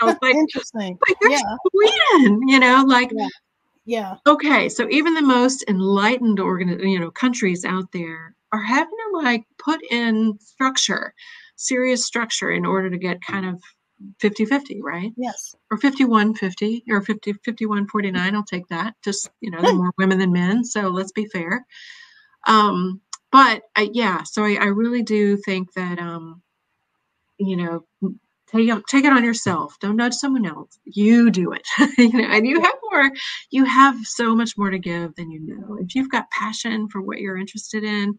I was like, interesting. Like, you're Sweden, Okay, so even the most enlightened countries out there are having to put in serious structure in order to get kind of 50-50, right? Yes. Or 51-50 or 51-49. I'll take that. Just, there are more women than men, so let's be fair. But so I really do think that, take it on yourself. Don't nudge someone else. You do it. And you have so much more to give than you know. If you've got passion for what you're interested in,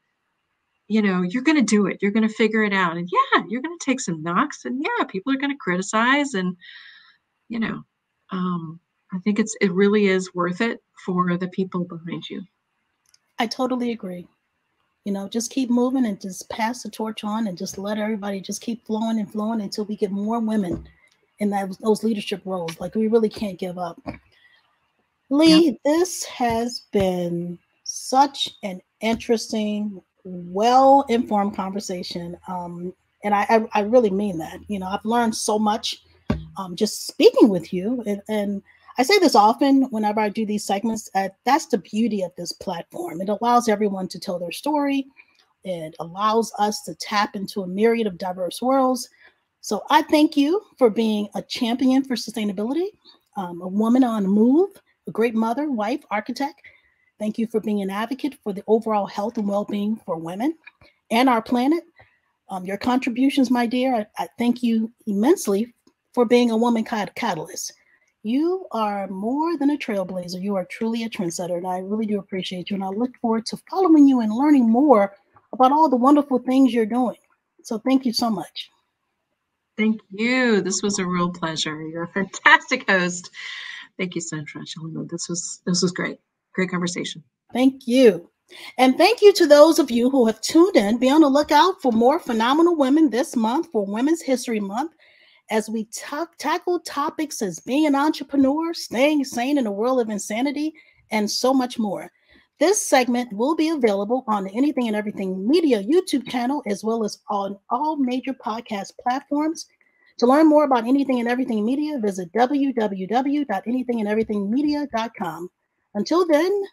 you're going to do it. You're going to figure it out. And yeah, you're going to take some knocks, and yeah, people are going to criticize. And, I think it really is worth it for the people behind you. I totally agree. Just keep moving and just pass the torch on and just let everybody just keep flowing and flowing until we get more women in those leadership roles. Like, we really can't give up. Leigh, This has been such an interesting, well-informed conversation. And I really mean that. I've learned so much just speaking with you. And I say this often whenever I do these segments, that's the beauty of this platform. It allows everyone to tell their story. It allows us to tap into a myriad of diverse worlds. So I thank you for being a champion for sustainability, a woman on the move, a great mother, wife, architect. Thank you for being an advocate for the overall health and well-being for women and our planet. Your contributions, my dear, I thank you immensely for being a woman catalyst. You are more than a trailblazer. You are truly a trendsetter, and I really do appreciate you. And I look forward to following you and learning more about all the wonderful things you're doing. So thank you so much. Thank you. This was a real pleasure. You're a fantastic host. Thank you so much. This was great. Great conversation. Thank you. And thank you to those of you who have tuned in. Be on the lookout for more phenomenal women this month for Women's History Month, as we tackle topics as being an entrepreneur, staying sane in a world of insanity, and so much more. This segment will be available on the Anything and Everything Media YouTube channel, as well as on all major podcast platforms. To learn more about Anything and Everything Media, visit www.anythingandeverythingmedia.com. Until then,